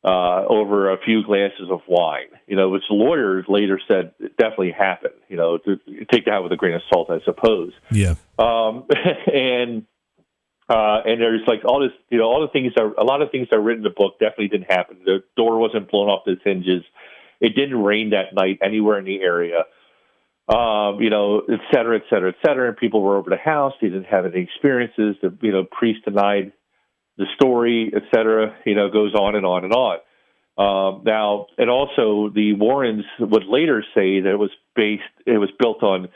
over a few glasses of wine, which the lawyers later said it definitely happened. To take that with a grain of salt, I suppose. Yeah. And there's like all this, all the things that a lot of things that are written in the book definitely didn't happen. The door wasn't blown off its hinges. It didn't rain that night anywhere in the area. Et cetera, et cetera, et cetera. And people were over the house. They didn't have any experiences. The priest denied the story, et cetera, goes on and on and on. Now, and also the Warrens would later say that it was built on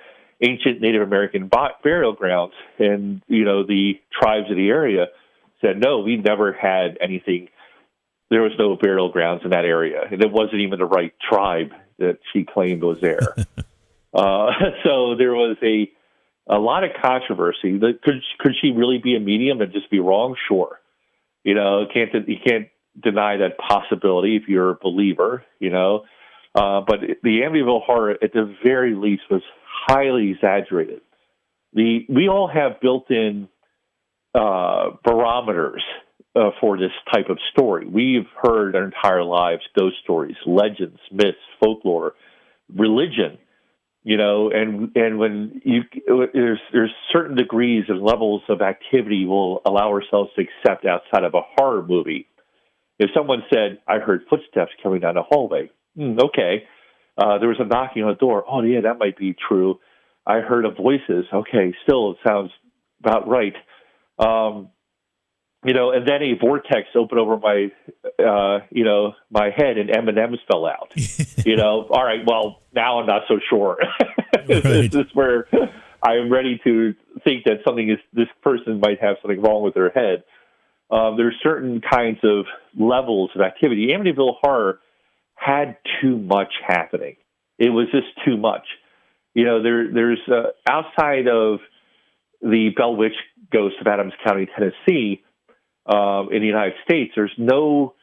ancient Native American burial grounds. And, the tribes of the area said, no, we never had anything. There was no burial grounds in that area. And it wasn't even the right tribe that she claimed was there. So there was a lot of controversy. Could she really be a medium and just be wrong? Sure. You can't deny that possibility if you're a believer, But the Amityville Horror, at the very least, was highly exaggerated. We all have built-in barometers for this type of story. We've heard our entire lives ghost stories, legends, myths, folklore, religion. And when there's certain degrees and levels of activity we'll allow ourselves to accept outside of a horror movie. If someone said, I heard footsteps coming down the hallway, okay. There was a knocking on the door. Oh, yeah, that might be true. I heard of voices. Okay, still, it sounds about right. And then a vortex opened over my, my head and M&Ms fell out. All right, well, now I'm not so sure. Right. This is where I'm ready to think that this person might have something wrong with their head. There's certain kinds of levels of activity. Amityville Horror had too much happening. It was just too much. There's outside of the Bell Witch ghost of Adams County, Tennessee, in the United States, there's no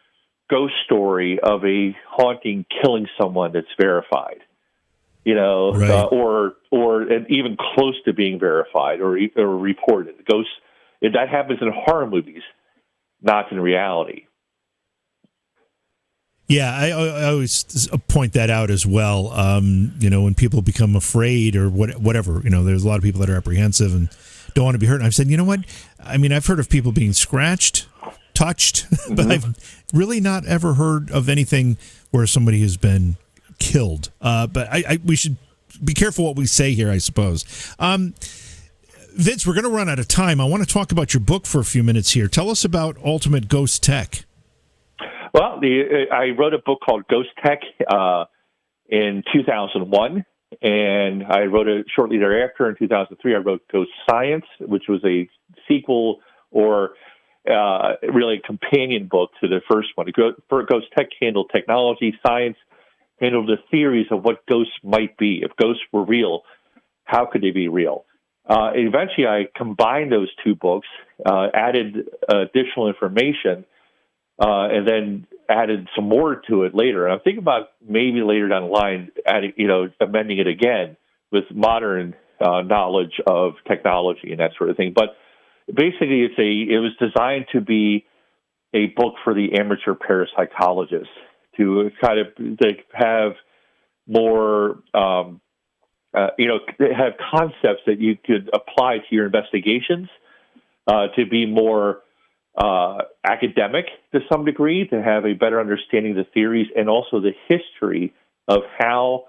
ghost story of a haunting killing someone that's verified, right. or even close to being verified or reported. Ghosts, that happens in horror movies, not in reality. Yeah, I always point that out as well. When people become afraid or whatever, there's a lot of people that are apprehensive and don't want to be hurt. And I've said, you know what? I mean, I've heard of people being scratched, touched, but I've really not ever heard of anything where somebody has been killed. But we should be careful what we say here, I suppose. Vince, we're going to run out of time. I want to talk about your book for a few minutes here. Tell us about Ultimate Ghost Tech. Well, I wrote a book called Ghost Tech in 2001, and I wrote it shortly thereafter in 2003. I wrote Ghost Science, which was a sequel or really a companion book to the first one. Ghost Tech handled technology, science handled the theories of what ghosts might be. If ghosts were real, how could they be real? Eventually, I combined those two books, added additional information, and then added some more to it later. And I'm thinking about maybe later down the line, amending it again with modern knowledge of technology and that sort of thing. But basically, it was designed to be a book for the amateur parapsychologist to kind of have more, have concepts that you could apply to your investigations, to be more academic to some degree, to have a better understanding of the theories and also the history of how,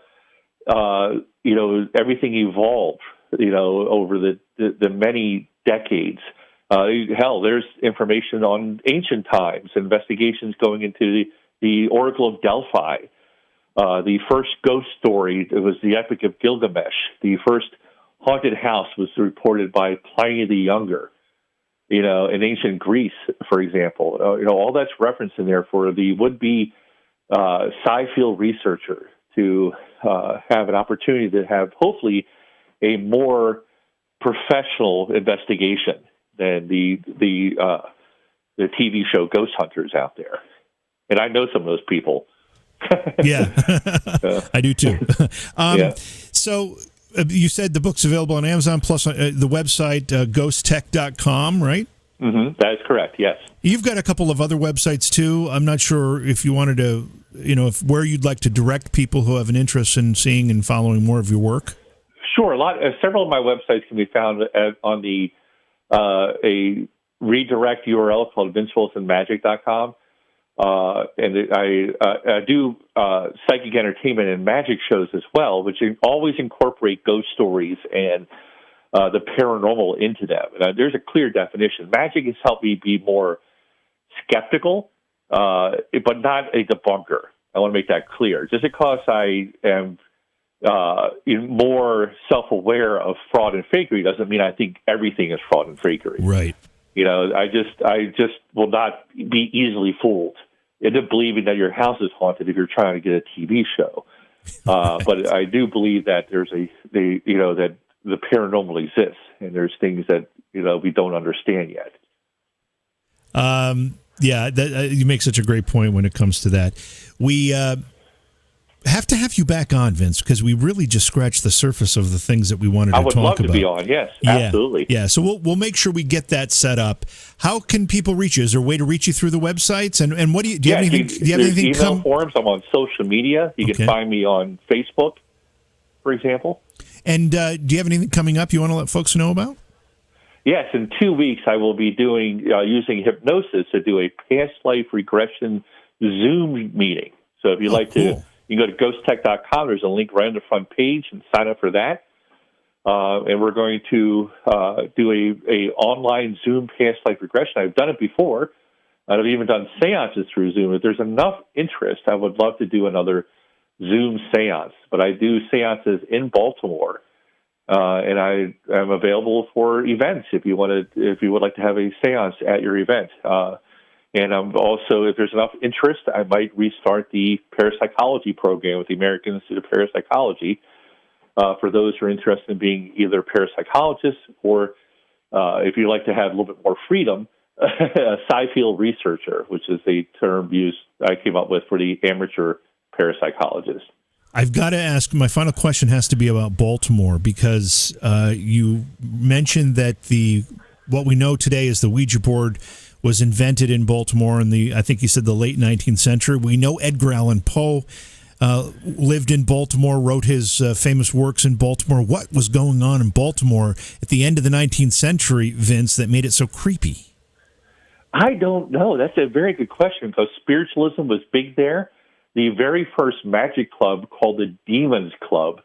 everything evolved, over the many decades. There's information on ancient times, investigations going into the Oracle of Delphi. The first ghost story, it was the Epic of Gilgamesh. The first haunted house was reported by Pliny the Younger, in ancient Greece, for example. All that's referenced in there for the would-be sci-field researcher to have an opportunity to have, hopefully, a more professional investigation than the TV show Ghost Hunters out there. And I know some of those people. Yeah, I do too. So you said the book's available on Amazon, plus the website ghosttech.com, right? Mm-hmm. That is correct, yes. You've got a couple of other websites too. I'm not sure if you wanted to, where you'd like to direct people who have an interest in seeing and following more of your work. Sure. Several of my websites can be found on a redirect URL called VinceWilsonMagic.com. And I do psychic entertainment and magic shows as well, which always incorporate ghost stories and the paranormal into them. There's a clear definition. Magic has helped me be more skeptical, but not a debunker. I want to make that clear. Just because I am more self-aware of fraud and fakery doesn't mean I think everything is fraud and fakery. Right. I just will not be easily fooled into believing that your house is haunted if you're trying to get a TV show. But I do believe that that the paranormal exists, and there's things that we don't understand yet. You make such a great point when it comes to that. We have to have you back on, Vince, because we really just scratched the surface of the things that we wanted to talk about. I would love to be on, yes, absolutely. Yeah, so we'll make sure we get that set up. How can people reach you? Is there a way to reach you through the websites? And what do you have anything? Do you have anything? Email forums. I'm on social media. You can find me on Facebook, for example. And do you have anything coming up you want to let folks know about? Yes, in 2 weeks I will be doing using hypnosis to do a past life regression Zoom meeting. So if you'd like to. You can go to ghosttech.com. There's a link right on the front page and sign up for that. And we're going to do a online Zoom past life regression. I've done it before. I've even done seances through Zoom. If there's enough interest, I would love to do another Zoom seance. But I do seances in Baltimore, and I am available for events if you would like to have a seance at your event. And I'm also, if there's enough interest, I might restart the parapsychology program with the American Institute of Parapsychology for those who are interested in being either parapsychologists or, if you'd like to have a little bit more freedom, a sci-field researcher, which is a term I came up with for the amateur parapsychologist. I've got to ask, my final question has to be about Baltimore, because you mentioned that what we know today is the Ouija board was invented in Baltimore in I think you said the late 19th century. We know Edgar Allan Poe lived in Baltimore, wrote his famous works in Baltimore. What was going on in Baltimore at the end of the 19th century, Vince, that made it so creepy? I don't know. That's a very good question, because spiritualism was big there. The very first magic club, called the Demons Club,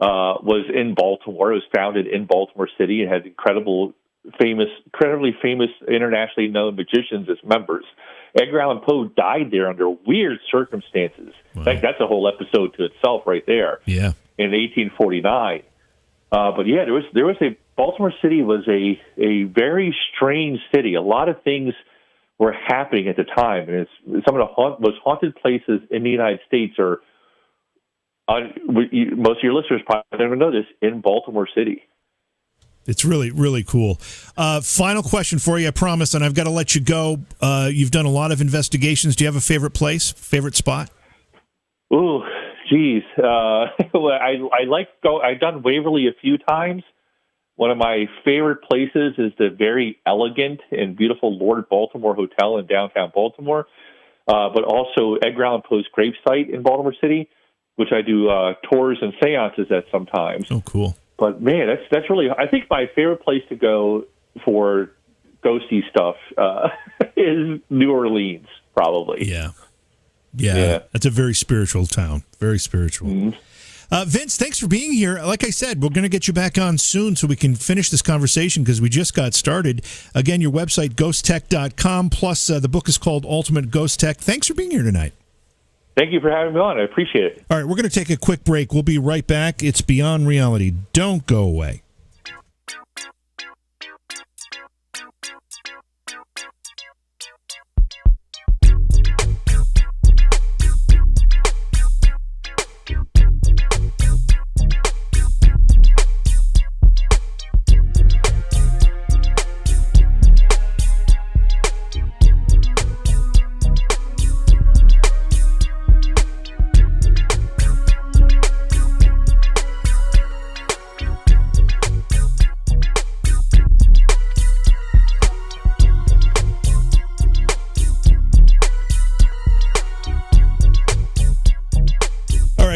was in Baltimore. It was founded in Baltimore City and had incredibly famous, internationally known magicians as members. Edgar Allan Poe died there under weird circumstances. Wow. In fact, that's a whole episode to itself right there. Yeah. In 1849. But yeah, there was Baltimore City was a very strange city. A lot of things were happening at the time, and it's some of the most haunted places in the United States are. Most of your listeners probably never know this, in Baltimore City. It's really, really cool. Final question for you, I promise, and I've got to let you go. You've done a lot of investigations. Do you have a favorite place, favorite spot? Ooh, geez. I've done Waverly a few times. One of my favorite places is the very elegant and beautiful Lord Baltimore Hotel in downtown Baltimore, but also Edgar Allan Poe's gravesite in Baltimore City, which I do tours and seances at sometimes. Oh, cool. But, man, that's really, I think my favorite place to go for ghosty stuff is New Orleans, probably. Yeah. That's a very spiritual town. Very spiritual. Mm-hmm. Vince, thanks for being here. Like I said, we're going to get you back on soon so we can finish this conversation because we just got started. Again, your website, ghosttech.com, plus the book is called Ultimate Ghost Tech. Thanks for being here tonight. Thank you for having me on. I appreciate it. All right, we're going to take a quick break. We'll be right back. It's Beyond Reality. Don't go away.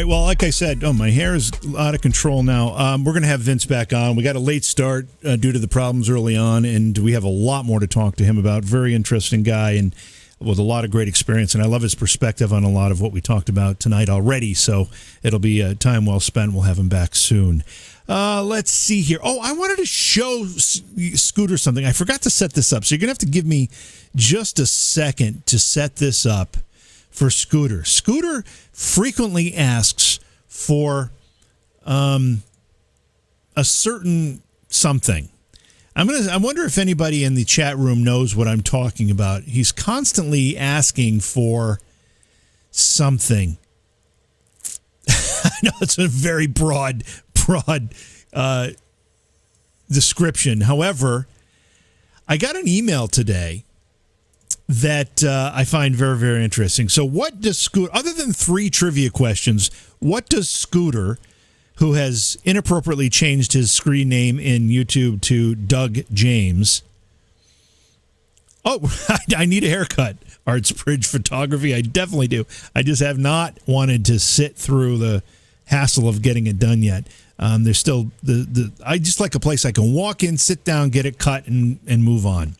Like I said, my hair is out of control now. We're going to have Vince back on. We got a late start due to the problems early on, and we have a lot more to talk to him about. Very interesting guy and with a lot of great experience, and I love his perspective on a lot of what we talked about tonight already, so it'll be time well spent. We'll have him back soon. Let's see here. Oh, I wanted to show Scooter something. I forgot to set this up, so you're going to have to give me just a second to set this up for Scooter. Scooter frequently asks for a certain something. I wonder if anybody in the chat room knows what I'm talking about. He's constantly asking for something. I know it's a very broad description. However, I got an email today that I find very, very interesting. So what does Scooter, other than 3 trivia questions, what does Scooter, who has inappropriately changed his screen name in YouTube to Doug James. Oh, I need a haircut. Arts Bridge Photography. I definitely do. I just have not wanted to sit through the hassle of getting it done yet. There's still I just like a place I can walk in, sit down, get it cut, and move on.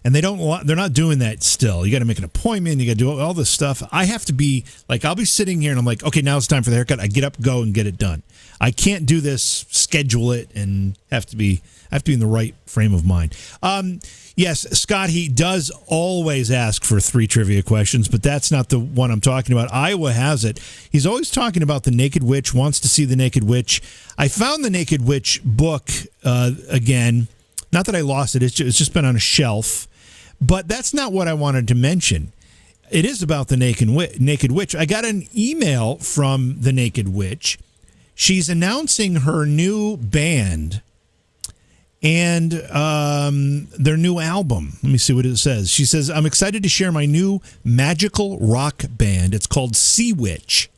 And they're not doing that still. You got to make an appointment. You got to do all this stuff. I have to be like, I'll be sitting here and I'm like, okay, now it's time for the haircut. I get up, go, and get it done. I can't do this, schedule it, and have to be in the right frame of mind. Yes, Scott, he does always ask for 3 trivia questions, but that's not the one I'm talking about. Iowa has it. He's always talking about the Naked Witch, wants to see the Naked Witch. I found the Naked Witch book again. Not that I lost it. It's just been on a shelf. But that's not what I wanted to mention. It is about the Naked Witch. I got an email from the Naked Witch. She's announcing her new band and their new album. Let me see what it says. She says, I'm excited to share my new magical rock band. It's called Sea Witch.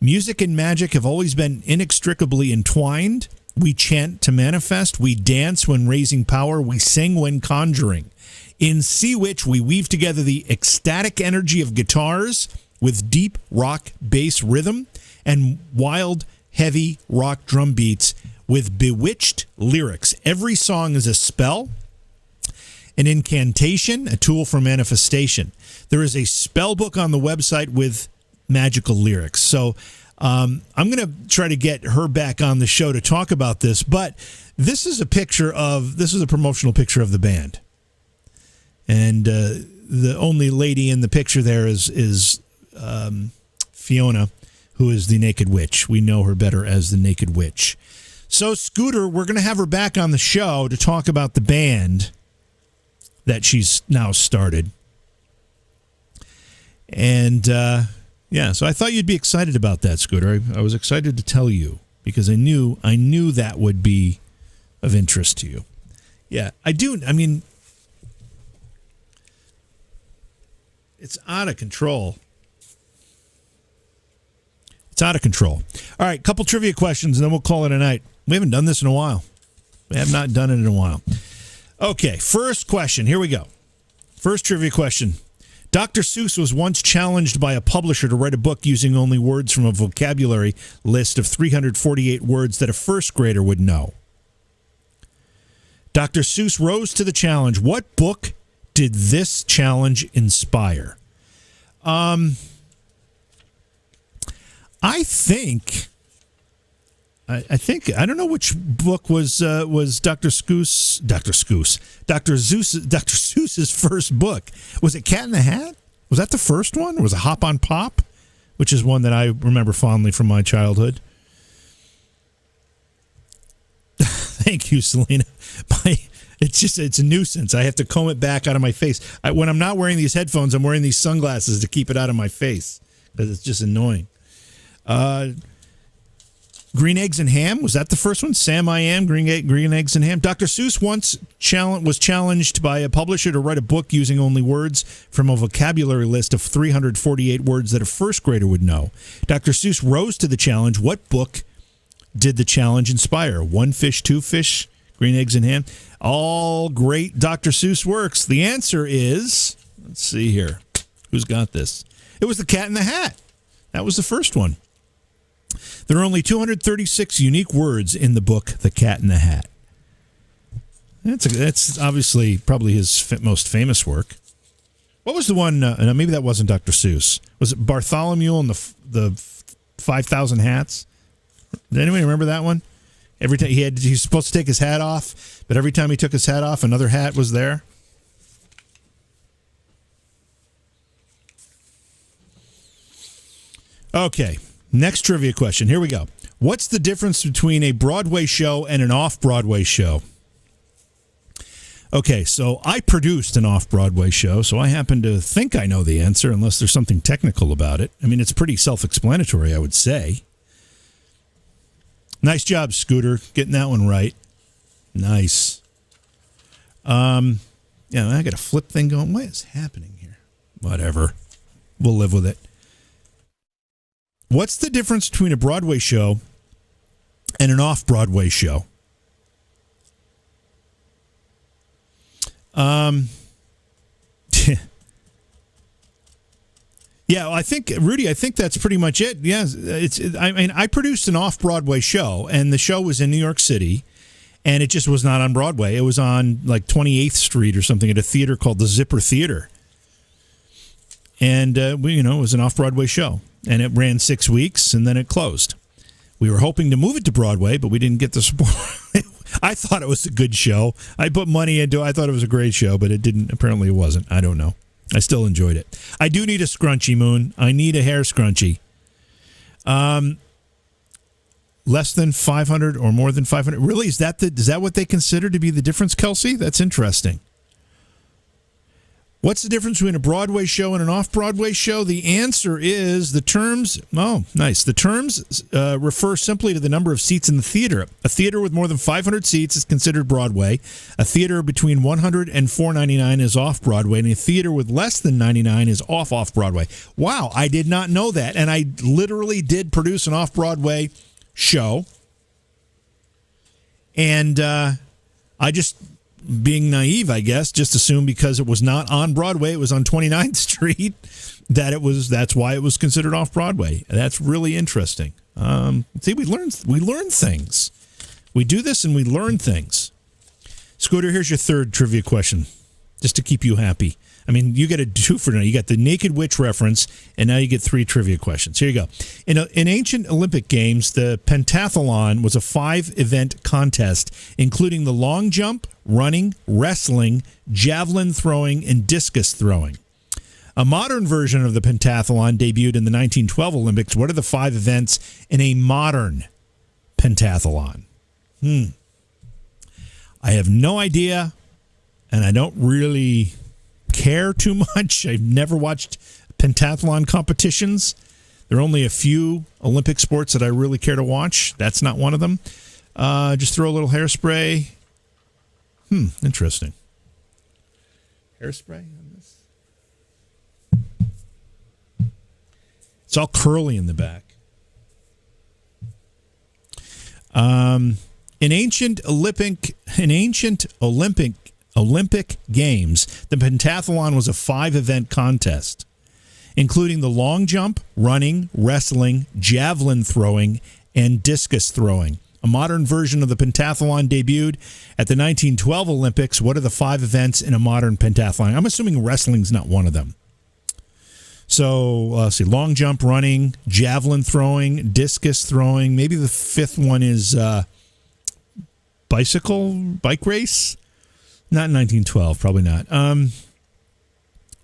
Music and magic have always been inextricably entwined. We chant to manifest. We dance when raising power. We sing when conjuring. In Sea Witch, we weave together the ecstatic energy of guitars with deep rock bass rhythm and wild, heavy rock drum beats with bewitched lyrics. Every song is a spell, an incantation, a tool for manifestation. There is a spell book on the website with magical lyrics. So I'm going to try to get her back on the show to talk about this, but this is a promotional picture of the band. And the only lady in the picture there is Fiona, who is the Naked Witch. We know her better as the Naked Witch. So, Scooter, we're going to have her back on the show to talk about the band that she's now started. And, so I thought you'd be excited about that, Scooter. I was excited to tell you because I knew that would be of interest to you. Yeah, I do. I mean, it's out of control. It's out of control. All right, couple trivia questions, and then we'll call it a night. We haven't done this in a while. We have not done it in a while. Okay, first question. Here we go. First trivia question. Dr. Seuss was once challenged by a publisher to write a book using only words from a vocabulary list of 348 words that a first grader would know. Dr. Seuss rose to the challenge. What book did this challenge inspire? I don't know which book was Dr. Seuss's first book. Was it Cat in the Hat? Was that the first one? Or was it Hop on Pop? Which is one that I remember fondly from my childhood. Thank you, Selena. It's a nuisance. I have to comb it back out of my face. When I'm not wearing these headphones, I'm wearing these sunglasses to keep it out of my face because it's just annoying. Green Eggs and Ham, was that the first one? Sam I Am, Green Eggs and Ham. Dr. Seuss once was challenged by a publisher to write a book using only words from a vocabulary list of 348 words that a first grader would know. Dr. Seuss rose to the challenge. What book did the challenge inspire? One Fish, Two Fish, Green Eggs and Ham. All great Dr. Seuss works. The answer is, let's see here. Who's got this? It was The Cat in the Hat. That was the first one. There are only 236 unique words in the book The Cat in the Hat. That's obviously probably his most famous work. What was the one? Maybe that wasn't Dr. Seuss. Was it Bartholomew and the 5,000 Hats? Did anyone remember that one? Every time he was supposed to take his hat off, but every time he took his hat off, another hat was there. Okay. Next trivia question. Here we go. What's the difference between a Broadway show and an off-Broadway show? Okay, so I produced an off-Broadway show, so I happen to think I know the answer, unless there's something technical about it. I mean, it's pretty self-explanatory, I would say. Nice job, Scooter, getting that one right. Nice. I got a flip thing going. What is happening here? Whatever. We'll live with it. What's the difference between a Broadway show and an off-Broadway show? Yeah, I think, Rudy, I think that's pretty much it. Yeah, I produced an off-Broadway show, and the show was in New York City, and it just was not on Broadway. It was on, like, 28th Street or something at a theater called the Zipper Theater. And, it was an off-Broadway show. And it ran 6 weeks, and then it closed. We were hoping to move it to Broadway, but we didn't get the support. I thought it was a good show. I put money into it. I thought it was a great show, but it didn't. Apparently it wasn't. I don't know. I still enjoyed it. I do need a scrunchie, Moon. I need a hair scrunchie. Less than 500 or more than 500. Really? Is that what they consider to be the difference, Kelsey? That's interesting. What's the difference between a Broadway show and an off-Broadway show? The answer is the terms. Oh, nice. The terms refer simply to the number of seats in the theater. A theater with more than 500 seats is considered Broadway. A theater between 100 and 499 is off-Broadway. And a theater with less than 99 is off-Broadway. Wow, I did not know that. And I literally did produce an off-Broadway show. And I just, being naive, I guess, just assumed because it was not on Broadway, it was on 29th Street, that's why it was considered off Broadway. That's really interesting. See, we learn things. We do this and we learn things. Scooter, here's your third trivia question, just to keep you happy. I mean, you get a 2 for now. You got the Naked Witch reference, and now you get 3 trivia questions. Here you go. In ancient Olympic Games, the pentathlon was a 5-event contest, including the long jump, running, wrestling, javelin throwing, and discus throwing. A modern version of the pentathlon debuted in the 1912 Olympics. What are the 5 events in a modern pentathlon? I have no idea, and I don't really care too much. I've never watched pentathlon competitions. There are only a few Olympic sports that I really care to watch. That's not one of them. Just throw a little hairspray. Interesting. Hairspray on this. It's all curly in the back. In ancient Olympic Games, the pentathlon was a 5-event contest, including the long jump, running, wrestling, javelin throwing, and discus throwing. A modern version of the pentathlon debuted at the 1912 Olympics. What are the 5 events in a modern pentathlon? I'm assuming wrestling's not one of them. So, let's see, long jump, running, javelin throwing, discus throwing. Maybe the 5th one is bike race? Not 1912, probably not.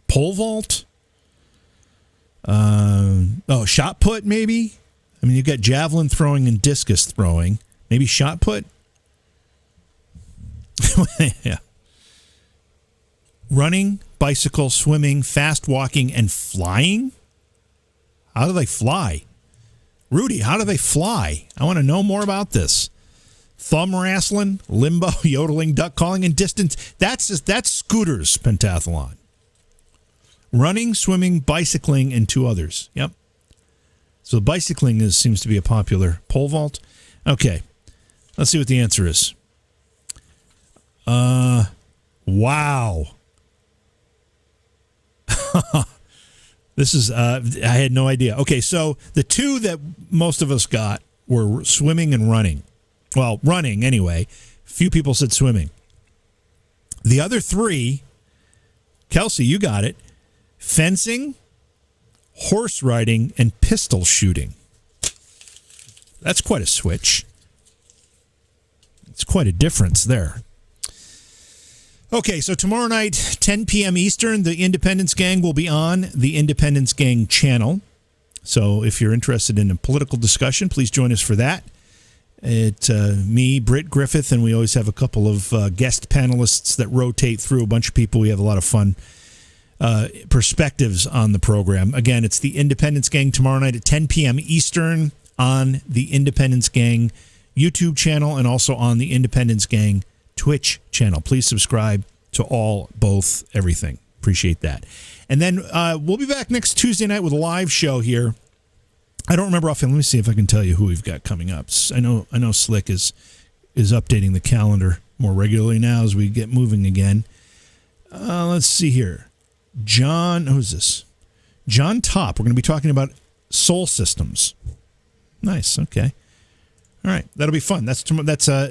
Pole vault? Shot put, maybe? I mean, you've got javelin throwing and discus throwing. Maybe shot put? Yeah. Running, bicycle, swimming, fast walking, and flying? How do they fly? Rudy, how do they fly? I want to know more about this. Thumb wrestling, limbo, yodeling, duck calling, and distance. That's Scooter's pentathlon. Running, swimming, bicycling, and 2 others. Yep. So bicycling seems to be a popular pole vault. Okay. Let's see what the answer is. Wow. This is, I had no idea. Okay, so the 2 that most of us got were swimming and running. Well, running anyway. Few people said swimming. The other 3, Kelsey, you got it. Fencing, horse riding, and pistol shooting. That's quite a switch. It's quite a difference there. Okay, so tomorrow night, 10 p.m. Eastern, the Independence Gang will be on the Independence Gang channel. So if you're interested in a political discussion, please join us for that. It's me, Britt Griffith, and we always have a couple of guest panelists that rotate through a bunch of people. We have a lot of fun perspectives on the program. Again, it's the Independence Gang tomorrow night at 10 p.m. Eastern on the Independence Gang YouTube channel and also on the Independence Gang Twitch channel. Please subscribe to both, everything. Appreciate that. And then we'll be back next Tuesday night with a live show here. I don't remember offhand. Let me see if I can tell you who we've got coming up. I know Slick is updating the calendar more regularly now as we get moving again. Let's see here. Who's this? John Topp. We're going to be talking about soul systems. Nice. Okay. All right. That'll be fun. That's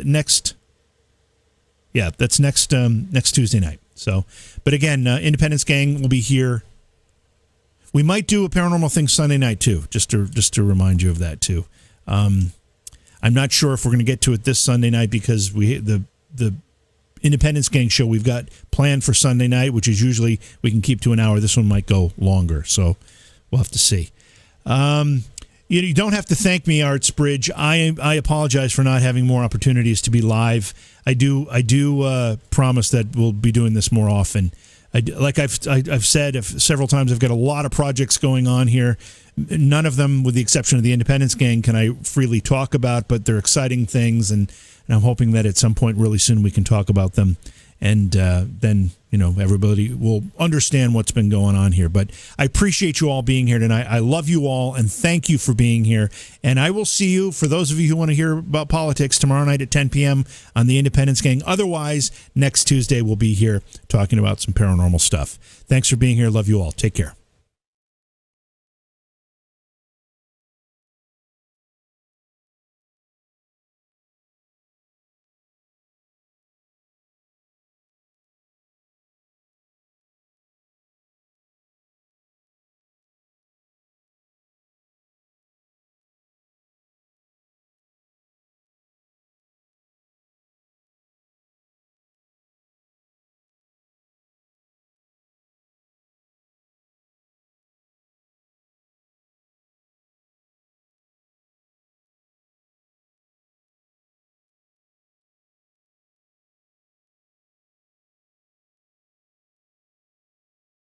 next. Yeah, that's next Tuesday night. So, but again, Independence Gang will be here. We might do a paranormal thing Sunday night too, just to remind you of that too. I'm not sure if we're going to get to it this Sunday night because the Independence Gang show we've got planned for Sunday night, which is usually we can keep to an hour. This one might go longer, so we'll have to see. You don't have to thank me, Arts Bridge. I apologize for not having more opportunities to be live. I do promise that we'll be doing this more often. Like I've said several times, I've got a lot of projects going on here. None of them, with the exception of the Independence Gang, can I freely talk about, but they're exciting things, and I'm hoping that at some point really soon we can talk about them, and then everybody will understand what's been going on here. But I appreciate you all being here tonight. I love you all, and thank you for being here. And I will see you, for those of you who want to hear about politics, tomorrow night at 10 p.m. on the Independence Gang. Otherwise, next Tuesday we'll be here talking about some paranormal stuff. Thanks for being here. Love you all. Take care.